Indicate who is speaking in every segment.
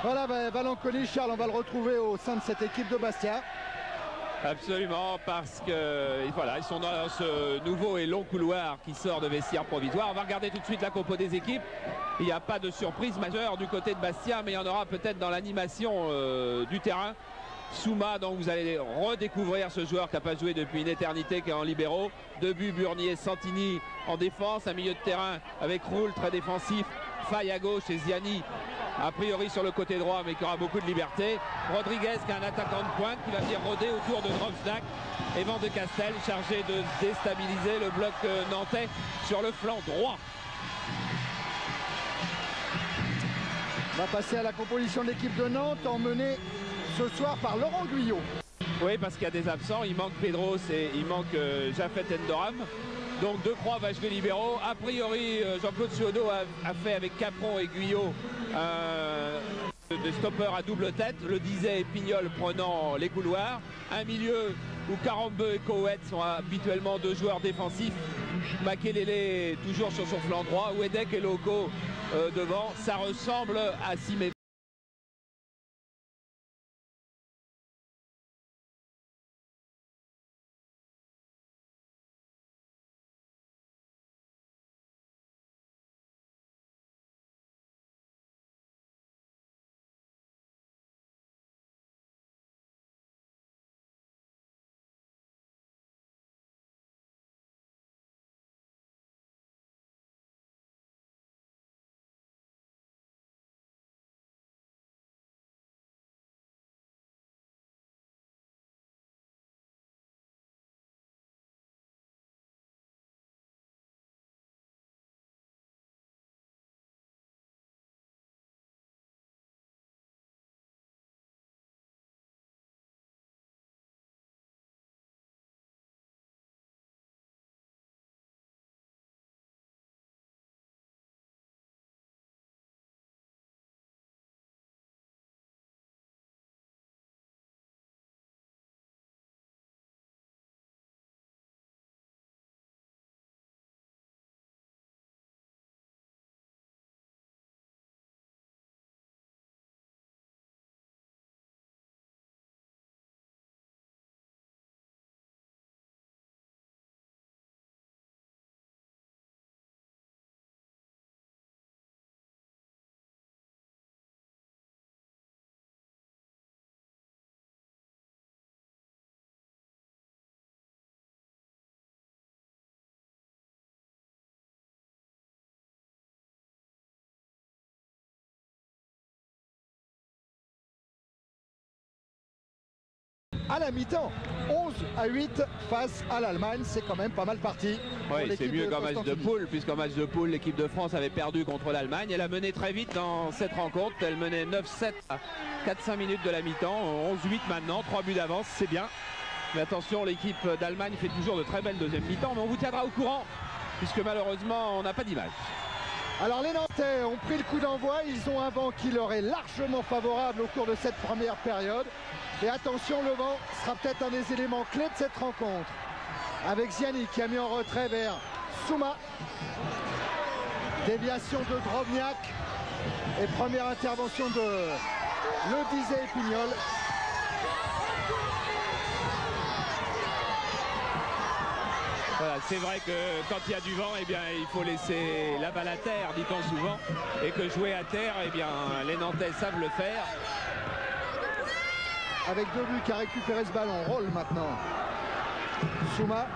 Speaker 1: Voilà, Valanconi, Charles, on va le retrouver au sein de cette équipe de Bastia.
Speaker 2: Absolument, parce que voilà, ils sont dans ce nouveau et long couloir qui sort de vestiaire provisoire. On va regarder tout de suite la compo des équipes. Il n'y a pas de surprise majeure du côté de Bastia, mais il y en aura peut-être dans l'animation du terrain. Souma, donc vous allez redécouvrir ce joueur qui n'a pas joué depuis une éternité, qui est en libéraux. Debuts, Burnier, Santini en défense, un milieu de terrain avec Roule très défensif, Faye à gauche et Ziani a priori sur le côté droit, mais qui aura beaucoup de liberté. Rodriguez qui est un attaquant de pointe qui va venir rôder autour de Drovzak. Et Van de Castel chargé de déstabiliser le bloc nantais sur le flanc droit.
Speaker 1: On va passer à la composition de l'équipe de Nantes, emmenée ce soir par Laurent Guyot.
Speaker 2: Oui, parce qu'il y a des absents. Il manque Pedros et il manque Jafet Endoram. Donc De Croix va jouer libéraux. A priori, Jean-Claude Suodo a fait avec Capron et Guyot des stoppeurs à double tête. Le disait Pignol prenant les couloirs. Un milieu où Karambeu et Coët sont habituellement deux joueurs défensifs. Makelele toujours sur son flanc droit. Wedek et Loco devant. Ça ressemble à Simé.
Speaker 1: À la mi-temps, 11-8 face à l'Allemagne, c'est quand même pas mal parti.
Speaker 2: Oui, c'est mieux qu'en match de poule, puisqu'en match de poule, l'équipe de France avait perdu contre l'Allemagne. Elle a mené très vite dans cette rencontre. Elle menait 9-7 à 4-5 minutes de la mi-temps. 11-8 maintenant, 3 buts d'avance, c'est bien. Mais attention, l'équipe d'Allemagne fait toujours de très belles deuxième mi-temps. Mais on vous tiendra au courant, puisque malheureusement, on n'a pas d'image.
Speaker 1: Alors les Nantais ont pris le coup d'envoi. Ils ont un vent qui leur est largement favorable au cours de cette première période. Et attention, le vent sera peut-être un des éléments clés de cette rencontre. Avec Ziani qui a mis en retrait vers Souma. Déviation de Drobniak. Et première intervention de Le Disait et Pignol.
Speaker 2: Voilà, c'est vrai que quand il y a du vent, eh bien, il faut laisser la balle à terre, dit-on souvent. Et que jouer à terre, eh bien, les Nantais savent le faire.
Speaker 1: Avec Debuc qui a récupéré ce ballon, rôle maintenant. Souma.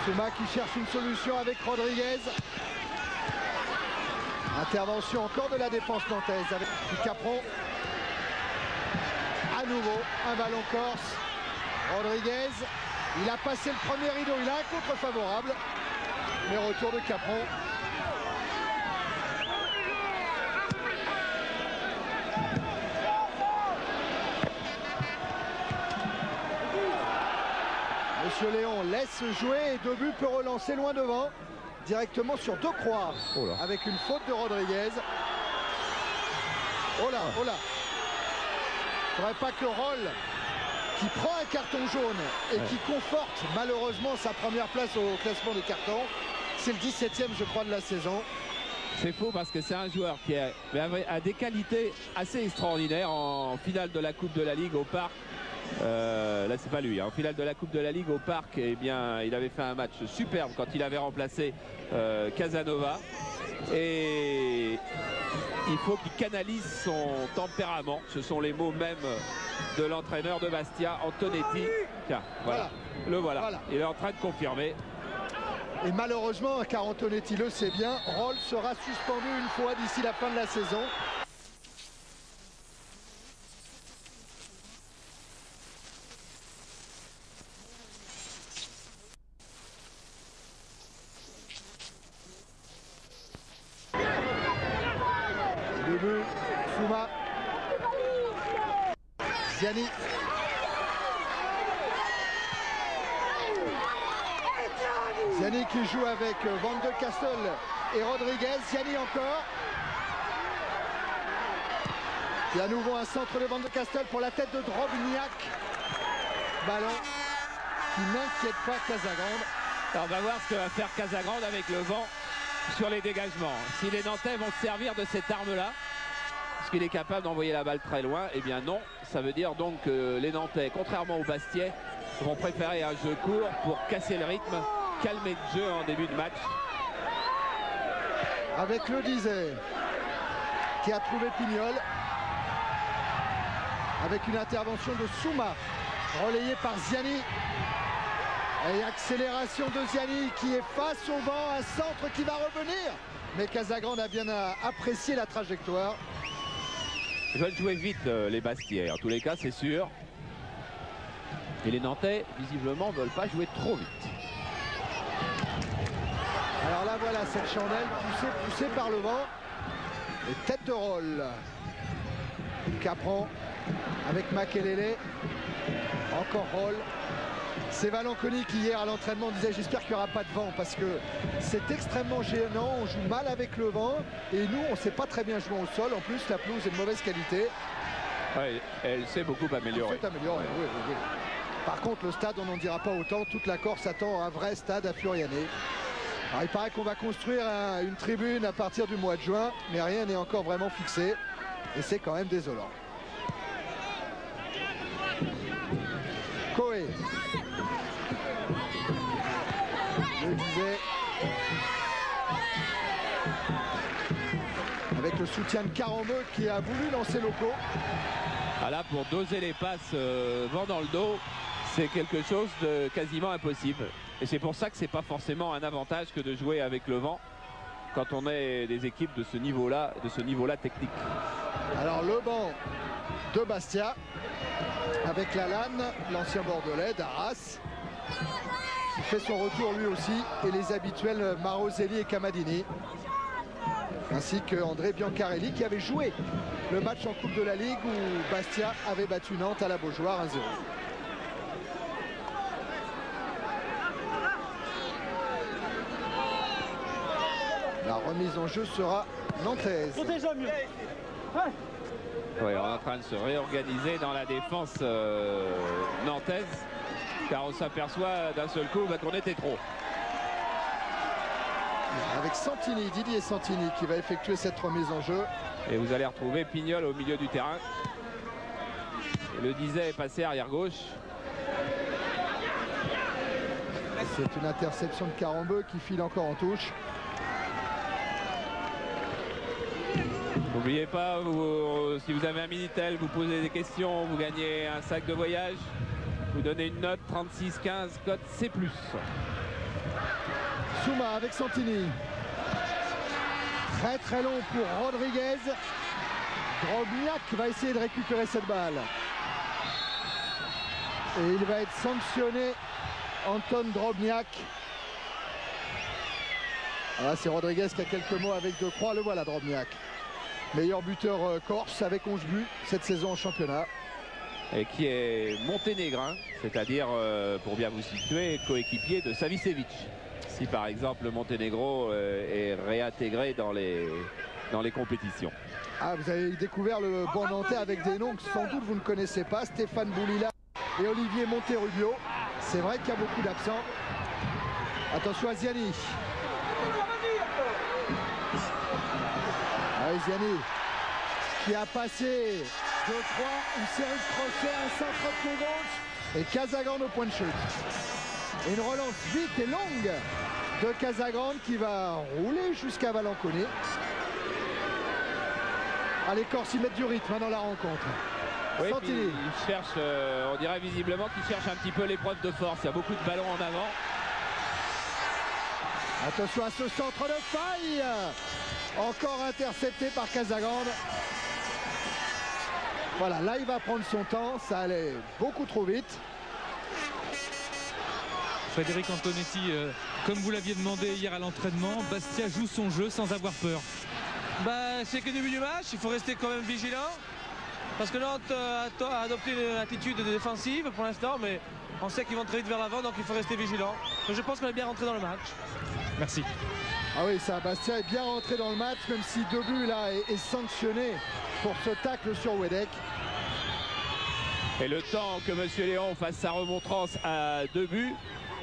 Speaker 1: Souma qui cherche une solution avec Rodriguez. Intervention encore de la défense nantaise avec Capron. À nouveau, un ballon corse. Rodriguez, il a passé le premier rideau, il a un contre favorable. Mais retour de Capron. Monsieur Léon laisse jouer et Debuc peut relancer loin devant, directement sur De Croix, avec une faute de Rodriguez. Oh là, oh là. Il ne faudrait pas que Roll, qui prend un carton jaune et qui conforte malheureusement sa première place au classement des cartons, c'est le 17e je crois de la saison,
Speaker 2: C'est faux parce que c'est un joueur qui a des qualités assez extraordinaires en finale de la Coupe de la Ligue au Parc. Là c'est pas lui, hein. En finale de la Coupe de la Ligue au Parc, eh bien, il avait fait un match superbe quand il avait remplacé Casanova. Et il faut qu'il canalise son tempérament. Ce sont les mots même de l'entraîneur de Bastia, Antonetti. Tiens, voilà. Voilà. Il est en train de confirmer.
Speaker 1: Et malheureusement, car Antonetti le sait bien, Roll sera suspendu une fois d'ici la fin de la saison. Début, Souma. Ziani. Ziani qui joue avec Van de Castel et Rodriguez. Ziani encore. Et à nouveau un centre de Van de Castel pour la tête de Drobniak. Ballon qui n'inquiète pas Casagrande.
Speaker 2: Alors on va voir ce que va faire Casagrande avec le vent sur les dégagements. Si les Nantais vont se servir de cette arme-là, est-ce qu'il est capable d'envoyer la balle très loin? Eh bien non. Ça veut dire donc que les Nantais, contrairement aux Bastiais, vont préférer un jeu court pour casser le rythme, calmer le jeu en début de match.
Speaker 1: Avec le Dizet qui a trouvé Pignol. Avec une intervention de Souma relayée par Ziani. Et accélération de Ziani qui est face au vent, un centre qui va revenir. Mais Casagrande a bien apprécié la trajectoire.
Speaker 2: Ils veulent jouer vite les Bastiais, en tous les cas c'est sûr. Et les Nantais visiblement ne veulent pas jouer trop vite.
Speaker 1: Alors là voilà cette chandelle poussée par le vent. Et tête de Roll. Capron avec Makelele. Encore Roll. C'est Valanconi qui hier à l'entraînement disait j'espère qu'il n'y aura pas de vent parce que c'est extrêmement gênant, on joue mal avec le vent et nous on ne sait pas très bien jouer au sol, en plus la pelouse est de mauvaise qualité.
Speaker 2: Ouais, elle s'est beaucoup améliorée.
Speaker 1: Oui. Par contre le stade on n'en dira pas autant, toute la Corse attend un vrai stade à Furiani. Alors, il paraît qu'on va construire une tribune à partir du mois de juin mais rien n'est encore vraiment fixé et c'est quand même désolant. Coé. Je disais, avec le soutien de Carambeu qui a voulu lancer Loco.
Speaker 2: Ah là, pour doser les passes vent dans le dos, c'est quelque chose de quasiment impossible. Et c'est pour ça que c'est pas forcément un avantage que de jouer avec le vent quand on est des équipes de ce niveau-là technique.
Speaker 1: Alors le banc de Bastia avec Lalanne, l'ancien bordelais d'Arras. Il fait son retour lui aussi et les habituels Maroselli et Camadini ainsi que André Biancarelli qui avait joué le match en Coupe de la Ligue où Bastia avait battu Nantes à la Beaujoire 1-0. La remise en jeu sera nantaise.
Speaker 2: Oui, on est en train de se réorganiser dans la défense nantaise. Car on s'aperçoit d'un seul coup qu'on était trop.
Speaker 1: Avec Santini, Didier Santini qui va effectuer cette remise en jeu.
Speaker 2: Et vous allez retrouver Pignol au milieu du terrain. Et le Dizet est passé arrière gauche.
Speaker 1: C'est une interception de Carambeu qui file encore en touche.
Speaker 2: N'oubliez pas, si vous avez un Minitel, vous posez des questions, vous gagnez un sac de voyage. Vous donnez une note 36-15, code C+.
Speaker 1: Souma avec Santini. Très long pour Rodriguez. Drobniak va essayer de récupérer cette balle. Et il va être sanctionné, Anton Drobniak. Ah, c'est Rodriguez qui a quelques mots avec De Croix. Le voilà Drobniak. Meilleur buteur corse avec 11 buts cette saison en championnat.
Speaker 2: Et qui est monténégrin, c'est-à-dire, pour bien vous situer, coéquipier de Savicevic. Si par exemple le Monténégro est réintégré dans les compétitions.
Speaker 1: Ah, vous avez découvert le banc nantais avec des noms que sans doute vous ne connaissez pas, Stéphane Boulila et Olivier Monterrubio. C'est vrai qu'il y a beaucoup d'absents. Attention à Ziani. Ziani qui a passé, je crois, une série de crochets, un centre de pied gauche et Casagrande au point de chute. Et une relance vite et longue de Casagrande qui va rouler jusqu'à Valenconé. Allez, Corse, ils mettent du rythme dans la rencontre.
Speaker 2: Oui,
Speaker 1: Santini.
Speaker 2: il cherche, on dirait visiblement qu'il cherche un petit peu l'épreuve de force. Il y a beaucoup de ballons en avant.
Speaker 1: Attention à ce centre de faille. Encore intercepté par Casagrande. Voilà, là il va prendre son temps. Ça allait beaucoup trop vite.
Speaker 3: Frédéric Antonetti, comme vous l'aviez demandé hier à l'entraînement, Bastia joue son jeu sans avoir peur.
Speaker 4: Bah, c'est que le début du match, il faut rester quand même vigilant. Parce que Nantes a adopté une attitude défensive pour l'instant, mais on sait qu'ils vont très vite vers l'avant, donc il faut rester vigilant. Mais je pense qu'on est bien rentré dans le match.
Speaker 3: Merci.
Speaker 1: Ah oui, ça, Bastia est bien rentré dans le match, même si Debu là est sanctionné pour ce tacle sur Wedek.
Speaker 2: Et le temps que M. Léon fasse sa remontrance à 2 buts.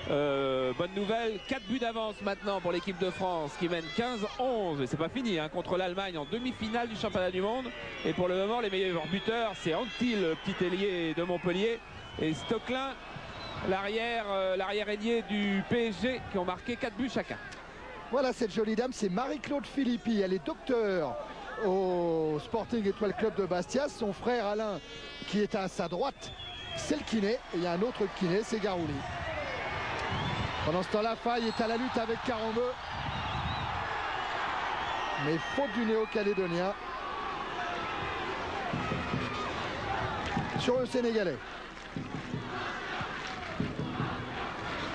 Speaker 2: Bonne nouvelle, 4 buts d'avance maintenant pour l'équipe de France qui mène 15-11. Et c'est pas fini contre l'Allemagne en demi-finale du championnat du monde. Et pour le moment, les meilleurs buteurs, c'est Antil, le petit ailier de Montpellier, et Stocklin, l'arrière ailier du PSG, qui ont marqué 4 buts chacun.
Speaker 1: Voilà, cette jolie dame, c'est Marie-Claude Philippi. Elle est docteur au Sporting Étoile Club de Bastia. Son frère Alain, qui est à sa droite, c'est le kiné. Et il y a un autre kiné, c'est Garouli. Pendant ce temps-là, Faye est à la lutte avec Carambeu. Mais faute du néo-calédonien sur le Sénégalais.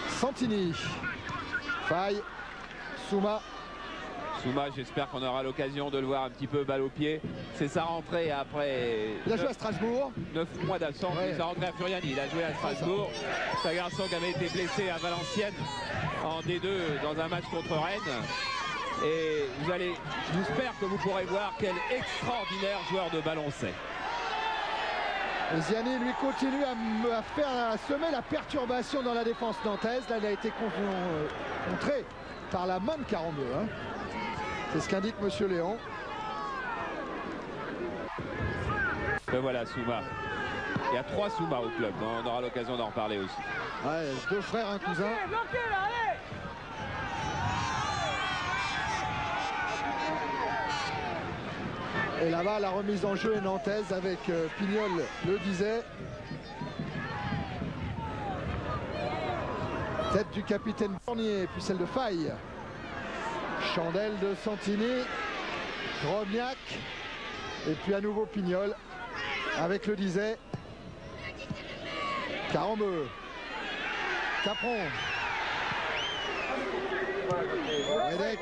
Speaker 1: Santini. Faye. Souma.
Speaker 2: Souma, j'espère qu'on aura l'occasion de le voir un petit peu balle au pied. C'est sa rentrée après.
Speaker 1: Il a joué à Strasbourg.
Speaker 2: 9 mois d'absence.
Speaker 1: Ouais.
Speaker 2: Sa rentrée à Furiani. Il a joué à Strasbourg. C'est un garçon qui avait été blessé à Valenciennes en D2 dans un match contre Rennes. Et j'espère que vous pourrez voir quel extraordinaire joueur de ballon c'est.
Speaker 1: Et Ziani lui continue à semer la perturbation dans la défense nantaise. Là, il a été contré par la main de Carambeu. C'est ce qu'indique M. Léon.
Speaker 2: Et voilà Souma. Il y a 3 Souma au club. On aura l'occasion d'en reparler aussi.
Speaker 1: Ouais, 2 frères, un cousin. Et là-bas, la remise en jeu est nantaise avec Pignol le disait. Tête du capitaine Fournier, puis celle de Faye. Chandelle de Santini. Drobniak. Et puis à nouveau Pignol avec le disait. Carambeu. Capron. Wedek.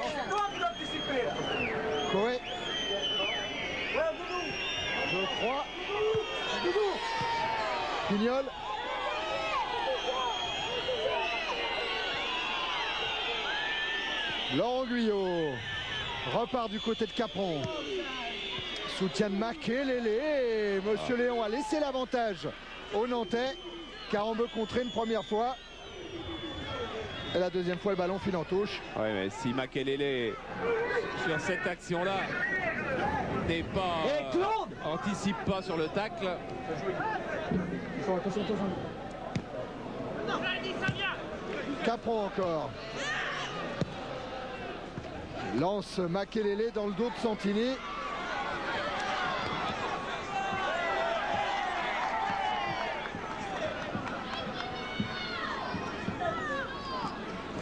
Speaker 1: Coé. Je crois. Pignol. Laurent Guyot repart du côté de Capron. Soutien de Makelele. Monsieur Léon a laissé l'avantage aux Nantais. Carambeu contré une première fois. Et la deuxième fois, le ballon file en touche.
Speaker 2: Oui, mais si Makelele, sur cette action-là, n'est pas anticipe pas sur le tacle.
Speaker 1: Capron encore. Lance Makelele dans le dos de Santini.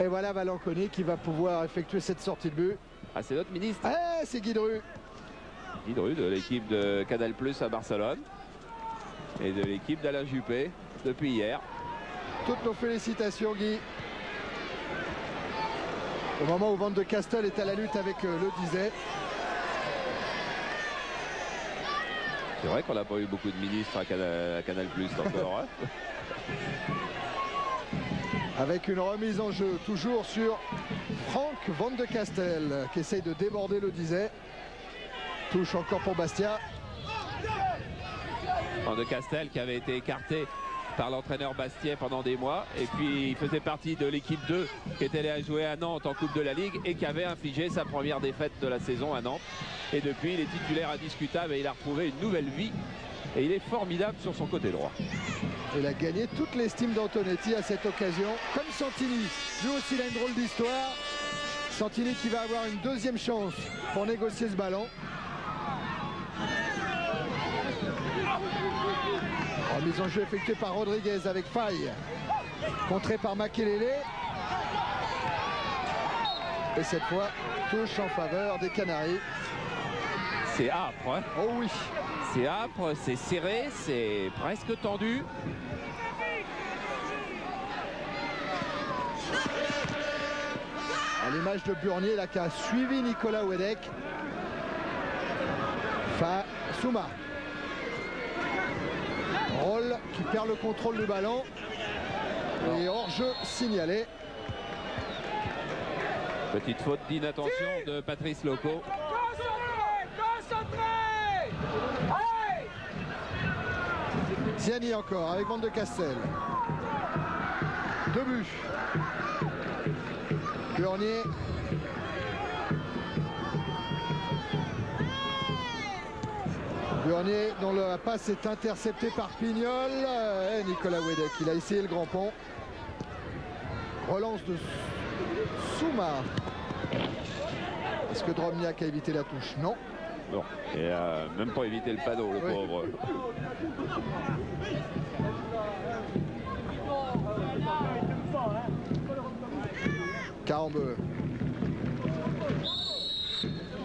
Speaker 1: Et voilà Valenconé qui va pouvoir effectuer cette sortie de but.
Speaker 2: Ah, c'est notre ministre.
Speaker 1: Ah, c'est Guy Dru.
Speaker 2: Guy Dru de l'équipe de Canal+ à Barcelone. Et de l'équipe d'Alain Juppé depuis hier.
Speaker 1: Toutes nos félicitations Guy. Au moment où Van de Castel est à la lutte avec le disait.
Speaker 2: C'est vrai qu'on n'a pas eu beaucoup de ministres à Canal+ encore. Hein.
Speaker 1: Avec une remise en jeu toujours sur Franck Van de Castel qui essaye de déborder le disait. Touche encore pour Bastia.
Speaker 2: Van de Castel qui avait été écarté par l'entraîneur Bastiais pendant des mois. Et puis il faisait partie de l'équipe 2 qui était allée à jouer à Nantes en Coupe de la Ligue et qui avait infligé sa première défaite de la saison à Nantes. Et depuis, il est titulaire indiscutable et il a retrouvé une nouvelle vie. Et il est formidable sur son côté droit.
Speaker 1: Il a gagné toute l'estime d'Antonetti à cette occasion. Comme Santini, lui aussi il a une drôle d'histoire. Santini qui va avoir une deuxième chance pour négocier ce ballon. Mise en jeu effectuée par Rodriguez avec faille. Contré par Makelele. Et cette fois, touche en faveur des Canaries.
Speaker 2: C'est âpre, hein?
Speaker 1: Oh oui.
Speaker 2: C'est âpre, c'est serré, c'est presque tendu.
Speaker 1: À l'image de Burnier là qui a suivi Nicolas Wedek. Souma. Roll qui perd le contrôle du ballon. Et hors-jeu signalé.
Speaker 2: Petite faute d'inattention de Patrice Loco.
Speaker 1: Ziani encore avec Van de Castel. 2 buts. Burnier. Burnier dont la passe est interceptée par Pignol. Et Nicolas Wedek, il a essayé le grand pont. Relance de Souma. Est-ce que Drobniak a évité la touche? Non.
Speaker 2: Non, et même pas éviter le panneau, le pauvre.
Speaker 1: Carambeu.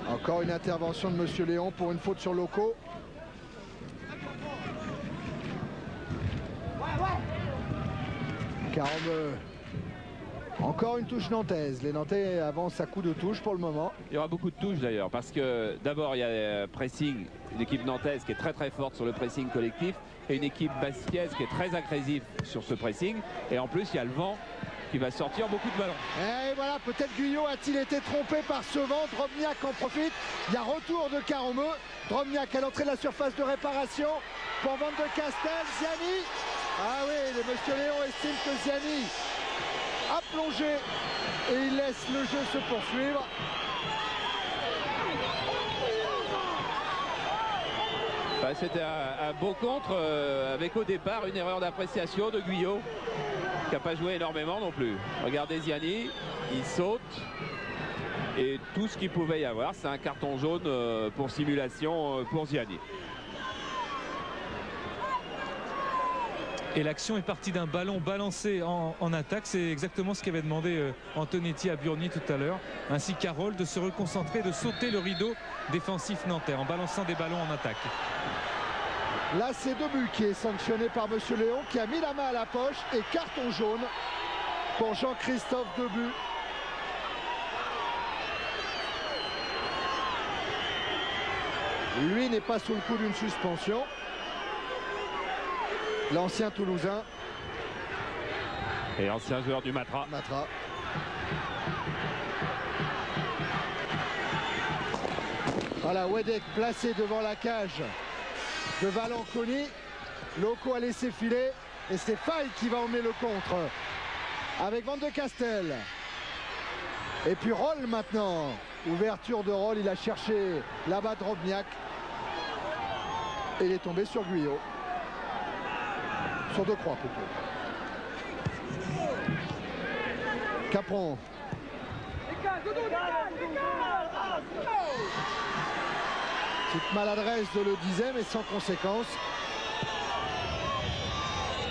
Speaker 1: Encore une intervention de Monsieur Léon pour une faute sur Loco. Carambeu. Encore une touche nantaise. Les Nantais avancent à coup de touche pour le moment.
Speaker 2: Il y aura beaucoup de touches d'ailleurs parce que d'abord il y a pressing, une équipe nantaise qui est très très forte sur le pressing collectif et une équipe bastiaise qui est très agressive sur ce pressing. Et en plus il y a le vent qui va sortir beaucoup de ballons.
Speaker 1: Et voilà, peut-être Guyot a-t-il été trompé par ce vent. Drobniak en profite. Il y a retour de Carambeu. Drobniak à l'entrée de la surface de réparation pour Van de Castel. Ziani. Ah oui, le Monsieur Léon estime que Ziani a plongé et il laisse le jeu se poursuivre.
Speaker 2: Bah, c'était un beau contre avec au départ une erreur d'appréciation de Guyot qui n'a pas joué énormément non plus. Regardez Ziani, il saute et tout ce qu'il pouvait y avoir, c'est un carton jaune pour simulation pour Ziani.
Speaker 3: Et l'action est partie d'un ballon balancé en attaque. C'est exactement ce qu'avait demandé Antonetti à Burnier tout à l'heure. Ainsi qu'à Roll de se reconcentrer, de sauter le rideau défensif nantais en balançant des ballons en attaque.
Speaker 1: Là, c'est 2 buts qui est sanctionné par Monsieur Léon qui a mis la main à la poche et carton jaune pour Jean-Christophe 2 buts. Lui n'est pas sous le coup d'une suspension. L'ancien Toulousain.
Speaker 2: Et ancien joueur du Matra.
Speaker 1: Voilà, Wedek placé devant la cage de Valanconi. Loco a laissé filer et c'est Faye qui va emmener le contre avec Van de Castel. Et puis Roll maintenant. Ouverture de Roll, il a cherché là-bas Drobniak. Et il est tombé sur Guyot. Sur 2 croix plutôt. Capron. Petite maladresse de le disait mais sans conséquence.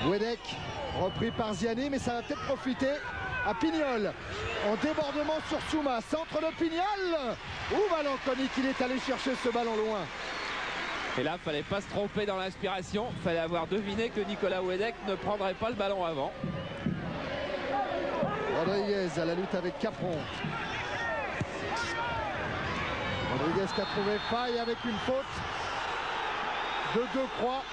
Speaker 1: Wedek repris par Ziani mais ça va peut-être profiter à Pignol. En débordement sur Souma. Centre de Pignol. Où Valanconi qu'il est allé chercher ce ballon loin.
Speaker 2: Et là, il ne fallait pas se tromper dans l'inspiration. Il fallait avoir deviné que Nicolas Wedek ne prendrait pas le ballon avant.
Speaker 1: Rodriguez à la lutte avec Capron. Rodriguez qui a trouvé faille avec une faute de 2 croix.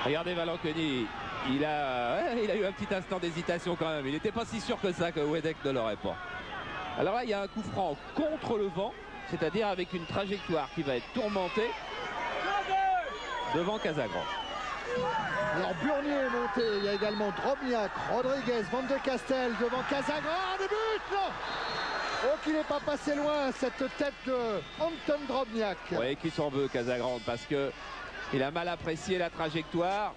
Speaker 2: Regardez Valanconi. Il a eu un petit instant d'hésitation quand même. Il n'était pas si sûr que ça que Wedek ne l'aurait pas. Alors là, il y a un coup franc contre le vent. C'est-à-dire avec une trajectoire qui va être tourmentée devant Casagran.
Speaker 1: Alors Burnier est monté, il y a également Drobniak, Rodriguez, Van de Castel devant Casagrande, but, non. Oh, qu'il n'est pas passé loin, cette tête de Anton Drobniak.
Speaker 2: Oui, qui s'en veut, Casagrande, parce que il a mal apprécié la trajectoire.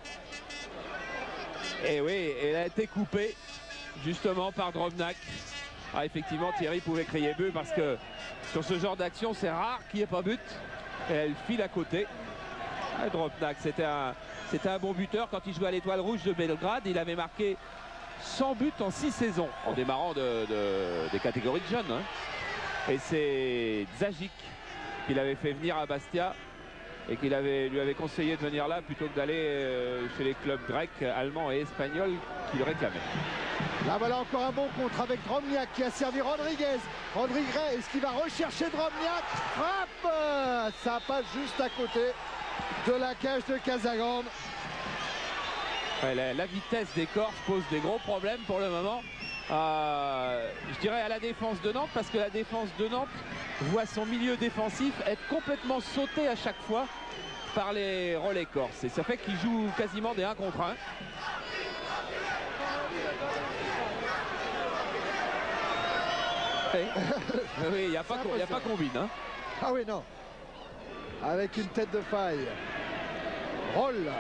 Speaker 2: Et oui, elle a été coupée justement par Drobniak. Ah, effectivement, Thierry pouvait crier but parce que sur ce genre d'action, c'est rare qu'il n'y ait pas but. Et elle file à côté. Ah, Drobniak, c'était un bon buteur quand il jouait à l'Étoile Rouge de Belgrade. Il avait marqué 100 buts en 6 saisons en démarrant des catégories de jeunes. Hein. Et c'est Zagic qui l'avait fait venir à Bastia et qui lui avait conseillé de venir là plutôt que d'aller chez les clubs grecs, allemands et espagnols qui le réclamaient.
Speaker 1: Là voilà encore un bon contre avec Drobniak qui a servi Rodriguez. Rodriguez, est-ce qu'il va rechercher Drobniak? Frappe! Ça passe juste à côté de la cage de Casagrande.
Speaker 2: Ouais, la vitesse des Corses pose des gros problèmes pour le moment. Je dirais à la défense de Nantes, parce que la défense de Nantes voit son milieu défensif être complètement sauté à chaque fois par les relais corses. Et ça fait qu'ils jouent quasiment des 1 contre 1. Oui, il n'y a pas combine. Hein.
Speaker 1: Ah oui, non. Avec une tête de faille. Roll.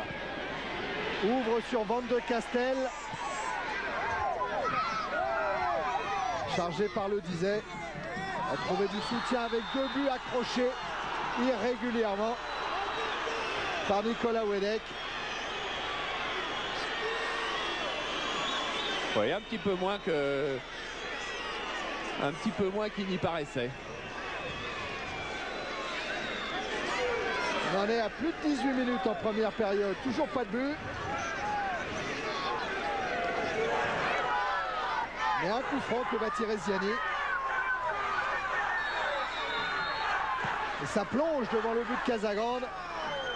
Speaker 1: Ouvre sur Van de Castel. Chargé par le Dizet. A trouvé du soutien avec 2 buts accrochés irrégulièrement par Nicolas Wedek.
Speaker 2: Oui, un petit peu moins qu'il n'y paraissait.
Speaker 1: On en est à plus de 18 minutes en première période. Toujours pas de but. Et un coup franc que va tirer Ziani. Et ça plonge devant le but de Casagrande.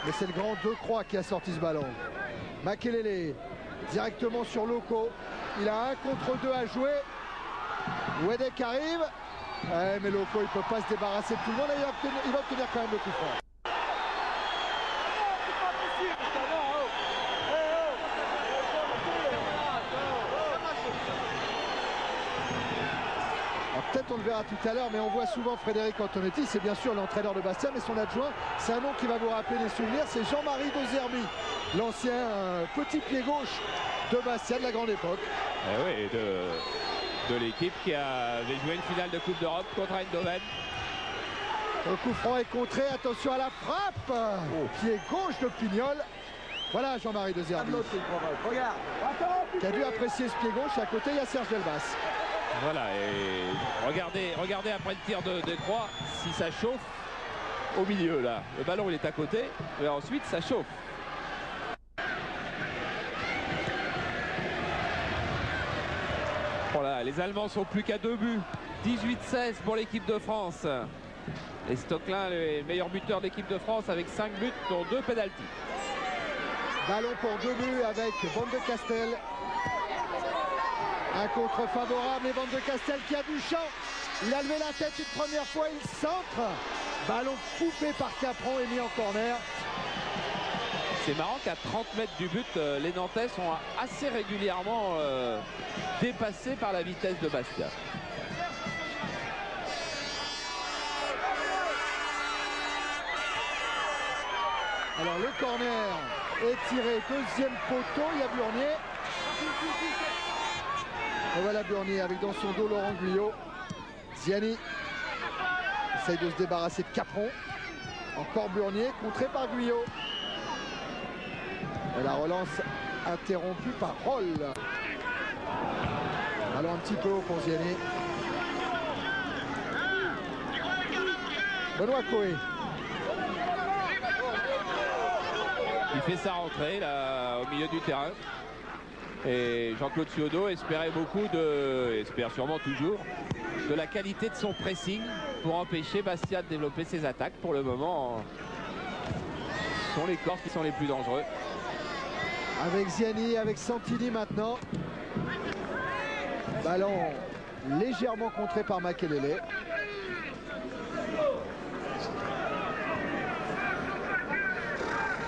Speaker 1: Mais c'est le grand Decroix qui a sorti ce ballon. Makelele directement sur Loco. Il a 1 contre 2 à jouer. Wedek arrive. Ouais, mais Loco il ne peut pas se débarrasser de tout le monde. Et il va obtenir quand même le coup franc. Peut-être on le verra tout à l'heure, mais on voit souvent Frédéric Antonetti, c'est bien sûr l'entraîneur de Bastia, mais son adjoint, c'est un nom qui va vous rappeler des souvenirs, c'est Jean-Marie de Zerbi, l'ancien petit pied gauche de Bastia de la grande époque.
Speaker 2: Et oui, de l'équipe qui avait joué une finale de Coupe d'Europe contre Eindhoven.
Speaker 1: Le coup franc est contré, attention à la frappe, pied gauche de Pignol. Voilà Jean-Marie de Zerbi, qui a dû apprécier ce pied gauche, et à côté il y a Serge Delbas.
Speaker 2: Voilà, et regardez après le tir de Croix, si ça chauffe au milieu là. Le ballon il est à côté, et ensuite ça chauffe. Voilà, les Allemands sont plus qu'à 2 buts. 18-16 pour l'équipe de France. Et Stocklin, le meilleur buteur d'équipe de France avec 5 buts dont 2 pénaltys.
Speaker 1: Ballon pour 2 buts avec Van de Castel. Un contre favorable et Van de Castel qui a du champ. Il a levé la tête une première fois, il centre. Ballon coupé par Capron et mis en corner.
Speaker 2: C'est marrant qu'à 30 mètres du but, les Nantais sont assez régulièrement dépassés par la vitesse de Bastia.
Speaker 1: Alors le corner est tiré, 2e poteau, il y a Burnier. Et voilà Burnier avec dans son dos Laurent Guyot. Ziani essaye de se débarrasser de Capron. Encore Burnier, contré par Guyot. Et la relance interrompue par Roll. Ballon un petit peu haut pour Ziani. Benoît Coé.
Speaker 2: Il fait sa rentrée là, au milieu du terrain. Et Jean-Claude Ciodo espérait beaucoup espère sûrement toujours, de la qualité de son pressing pour empêcher Bastia de développer ses attaques. Pour le moment, ce sont les Corses qui sont les plus dangereux.
Speaker 1: Avec Ziani, avec Santini maintenant. Ballon légèrement contré par Makelele.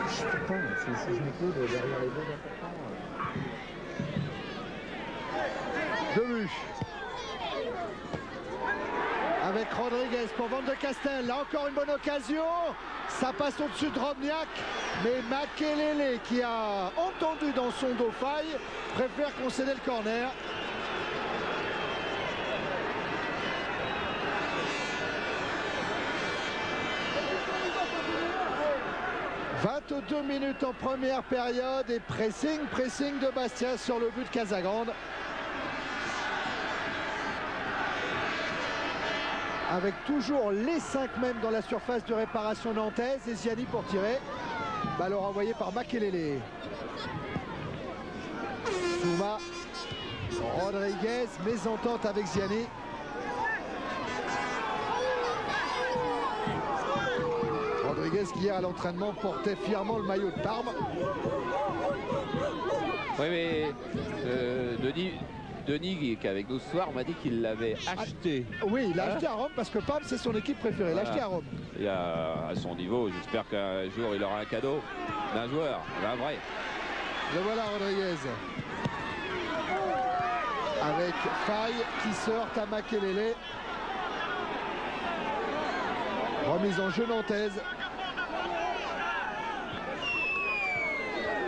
Speaker 1: Je pense
Speaker 5: si je m'écoute derrière les deux attaquants.
Speaker 1: Debuche. Avec Rodriguez pour Van de Castel. Là encore une bonne occasion. Ça passe au-dessus de Drobniak. Mais Makelele, qui a entendu dans son dos faille, préfère concéder le corner. « 22 minutes en première période et pressing de Bastia sur le but de Casagrande. Avec toujours les 5 mêmes dans la surface de réparation nantaise et Ziani pour tirer. Ballon renvoyé par Makelele. Souma, Rodriguez, mésentente avec Ziani. Rodriguez qui hier à l'entraînement portait fièrement le maillot de Parme.
Speaker 2: Oui, mais Denis qui est avec nous ce soir, m'a dit qu'il l'avait acheté.
Speaker 1: Oui, il l'a acheté à Rome parce que Parme c'est son équipe préférée. Il l'a acheté à Rome.
Speaker 2: Et à son niveau, j'espère qu'un jour il aura un cadeau d'un joueur, d'un vrai.
Speaker 1: Le voilà Rodriguez. Avec Faye qui sort à Makelele. Remise en jeu nantaise.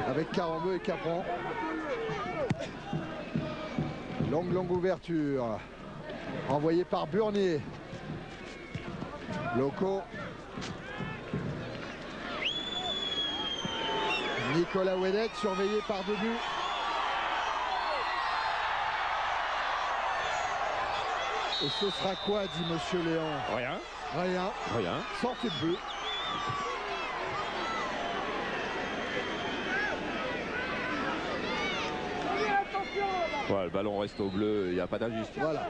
Speaker 1: Avec Carambeu et Capron. Longue ouverture. Envoyé par Burnier. Loco. Nicolas Ouedet surveillé par Debuche. Et ce sera quoi, dit Monsieur Léon?
Speaker 2: Rien.
Speaker 1: Rien. Sortie de but.
Speaker 2: Ouais, le ballon reste au bleu, il n'y a pas d'injustice.
Speaker 1: Voilà.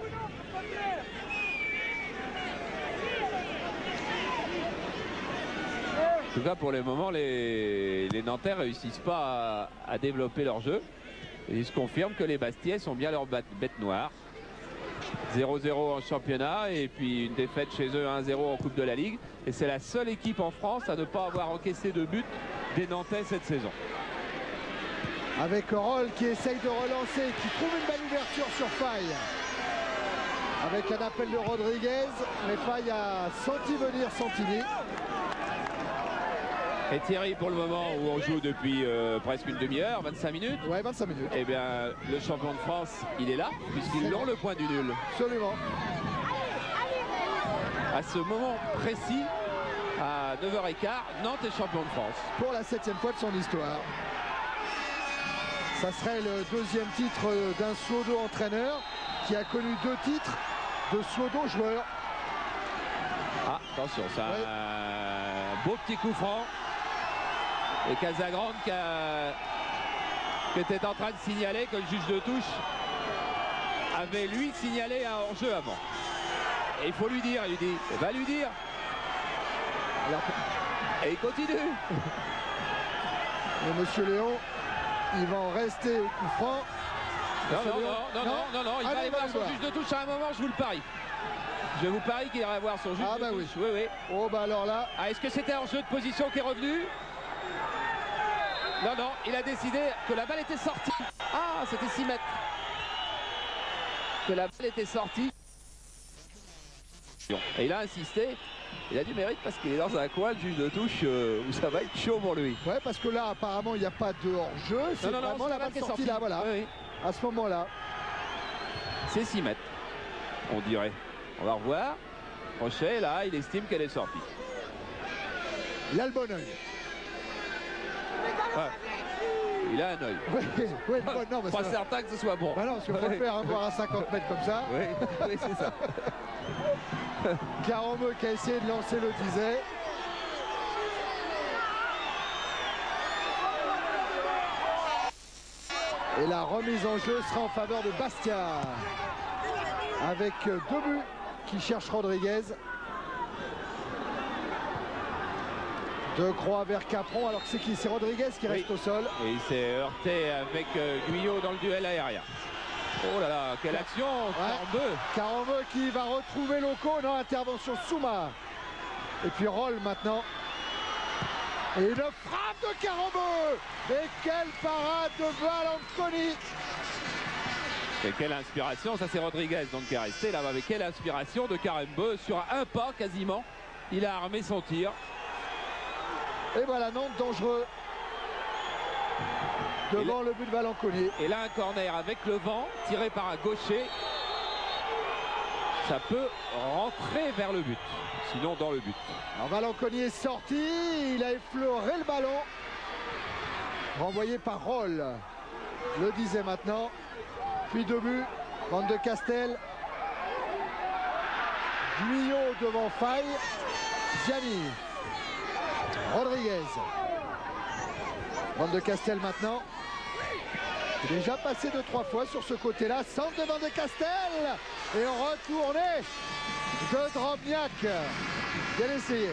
Speaker 2: En tout cas, pour le moment, les Nantais réussissent pas à développer leur jeu. Et il se confirme que les Bastiais sont bien leur bête noire. 0-0 en championnat et puis une défaite chez eux 1-0 en Coupe de la Ligue. Et c'est la seule équipe en France à ne pas avoir encaissé de but des Nantais cette saison.
Speaker 1: Avec Roll qui essaye de relancer, qui trouve une belle ouverture sur Faye. Avec un appel de Rodriguez, mais Faye a senti venir Santini.
Speaker 2: Et Thierry, pour le moment où on joue depuis presque une demi-heure, 25 minutes.
Speaker 1: Ouais, 25 minutes.
Speaker 2: Eh bien, le champion de France, il est là, puisqu'ils ont le point du nul.
Speaker 1: Absolument.
Speaker 2: À ce moment précis, à 9h15, Nantes est champion de France.
Speaker 1: Pour la 7e fois de son histoire. Ça serait le 2e titre d'un Suodo entraîneur qui a connu 2 titres de Suodo joueur.
Speaker 2: Ah, attention, ça
Speaker 1: ouais.
Speaker 2: Un beau petit coup franc. Et Casagrande qui était en train de signaler que le juge de touche avait lui signalé un hors-jeu avant. Et il faut lui dire, il dit, va lui dire.
Speaker 1: Alors,
Speaker 2: et il continue.
Speaker 1: Mais Monsieur Léon, il va en rester au coup franc.
Speaker 2: Non, il va aller voir son juge de touche à un moment, je vous le parie. Je vous parie qu'il ira voir son juge de touche. Oui.
Speaker 1: Oh bah alors là.
Speaker 2: Ah, est-ce que c'était un jeu de position qui est revenu? Non, il a décidé que la balle était sortie. Ah, c'était 6 mètres. Que la balle était sortie. Et il a insisté. Il a du mérite parce qu'il est dans un coin, le juge de touche, où ça va être chaud pour lui.
Speaker 1: Ouais, parce que là, apparemment, il n'y a pas de hors-jeu. C'est vraiment la balle sortie là, voilà.
Speaker 2: Oui.
Speaker 1: À ce moment-là.
Speaker 2: C'est 6 mètres, on dirait. On va revoir. Crochet, là, il estime qu'elle est sortie.
Speaker 1: Il a le bon oeil.
Speaker 2: Ouais. Il a un œil.
Speaker 1: Oui, non,
Speaker 2: pas certain que ce soit bon.
Speaker 1: Bah non, parce qu'il faut le faire, voir à 50 mètres comme ça.
Speaker 2: Oui, c'est ça.
Speaker 1: Carambeu qui a essayé de lancer le disait. Et la remise en jeu sera en faveur de Bastia. Avec Debuche qui cherche Rodriguez. De Croix vers Capron, alors que c'est qui? C'est Rodriguez qui reste au sol.
Speaker 2: Et il s'est heurté avec Guyot dans le duel aérien. Oh là là, quelle action!
Speaker 1: Carambeu qui va retrouver Loco. Non, intervention Souma. Et puis Roll maintenant. Et une frappe de Karambeu. Et quelle parade de Valanconi.
Speaker 2: Et quelle inspiration, ça c'est Rodriguez donc qui est resté là, avec quelle inspiration de Karambeu sur un pas quasiment. Il a armé son tir.
Speaker 1: Et voilà Nantes dangereux devant le but de Valanconi.
Speaker 2: Et là un corner avec le vent tiré par un gaucher. Ça peut rentrer vers le but, sinon dans le but.
Speaker 1: Alors Valanconi est sorti, il a effleuré le ballon. Renvoyé par Roll, le disait maintenant. Puis 2 buts, Van de Castel. Guyot devant Faye. Ziani. Rodriguez. Van de Castel maintenant. Il est déjà passé 2-3 fois sur ce côté-là. Centre de Van de Castel. Et retourné de Drobniak. Bien essayé.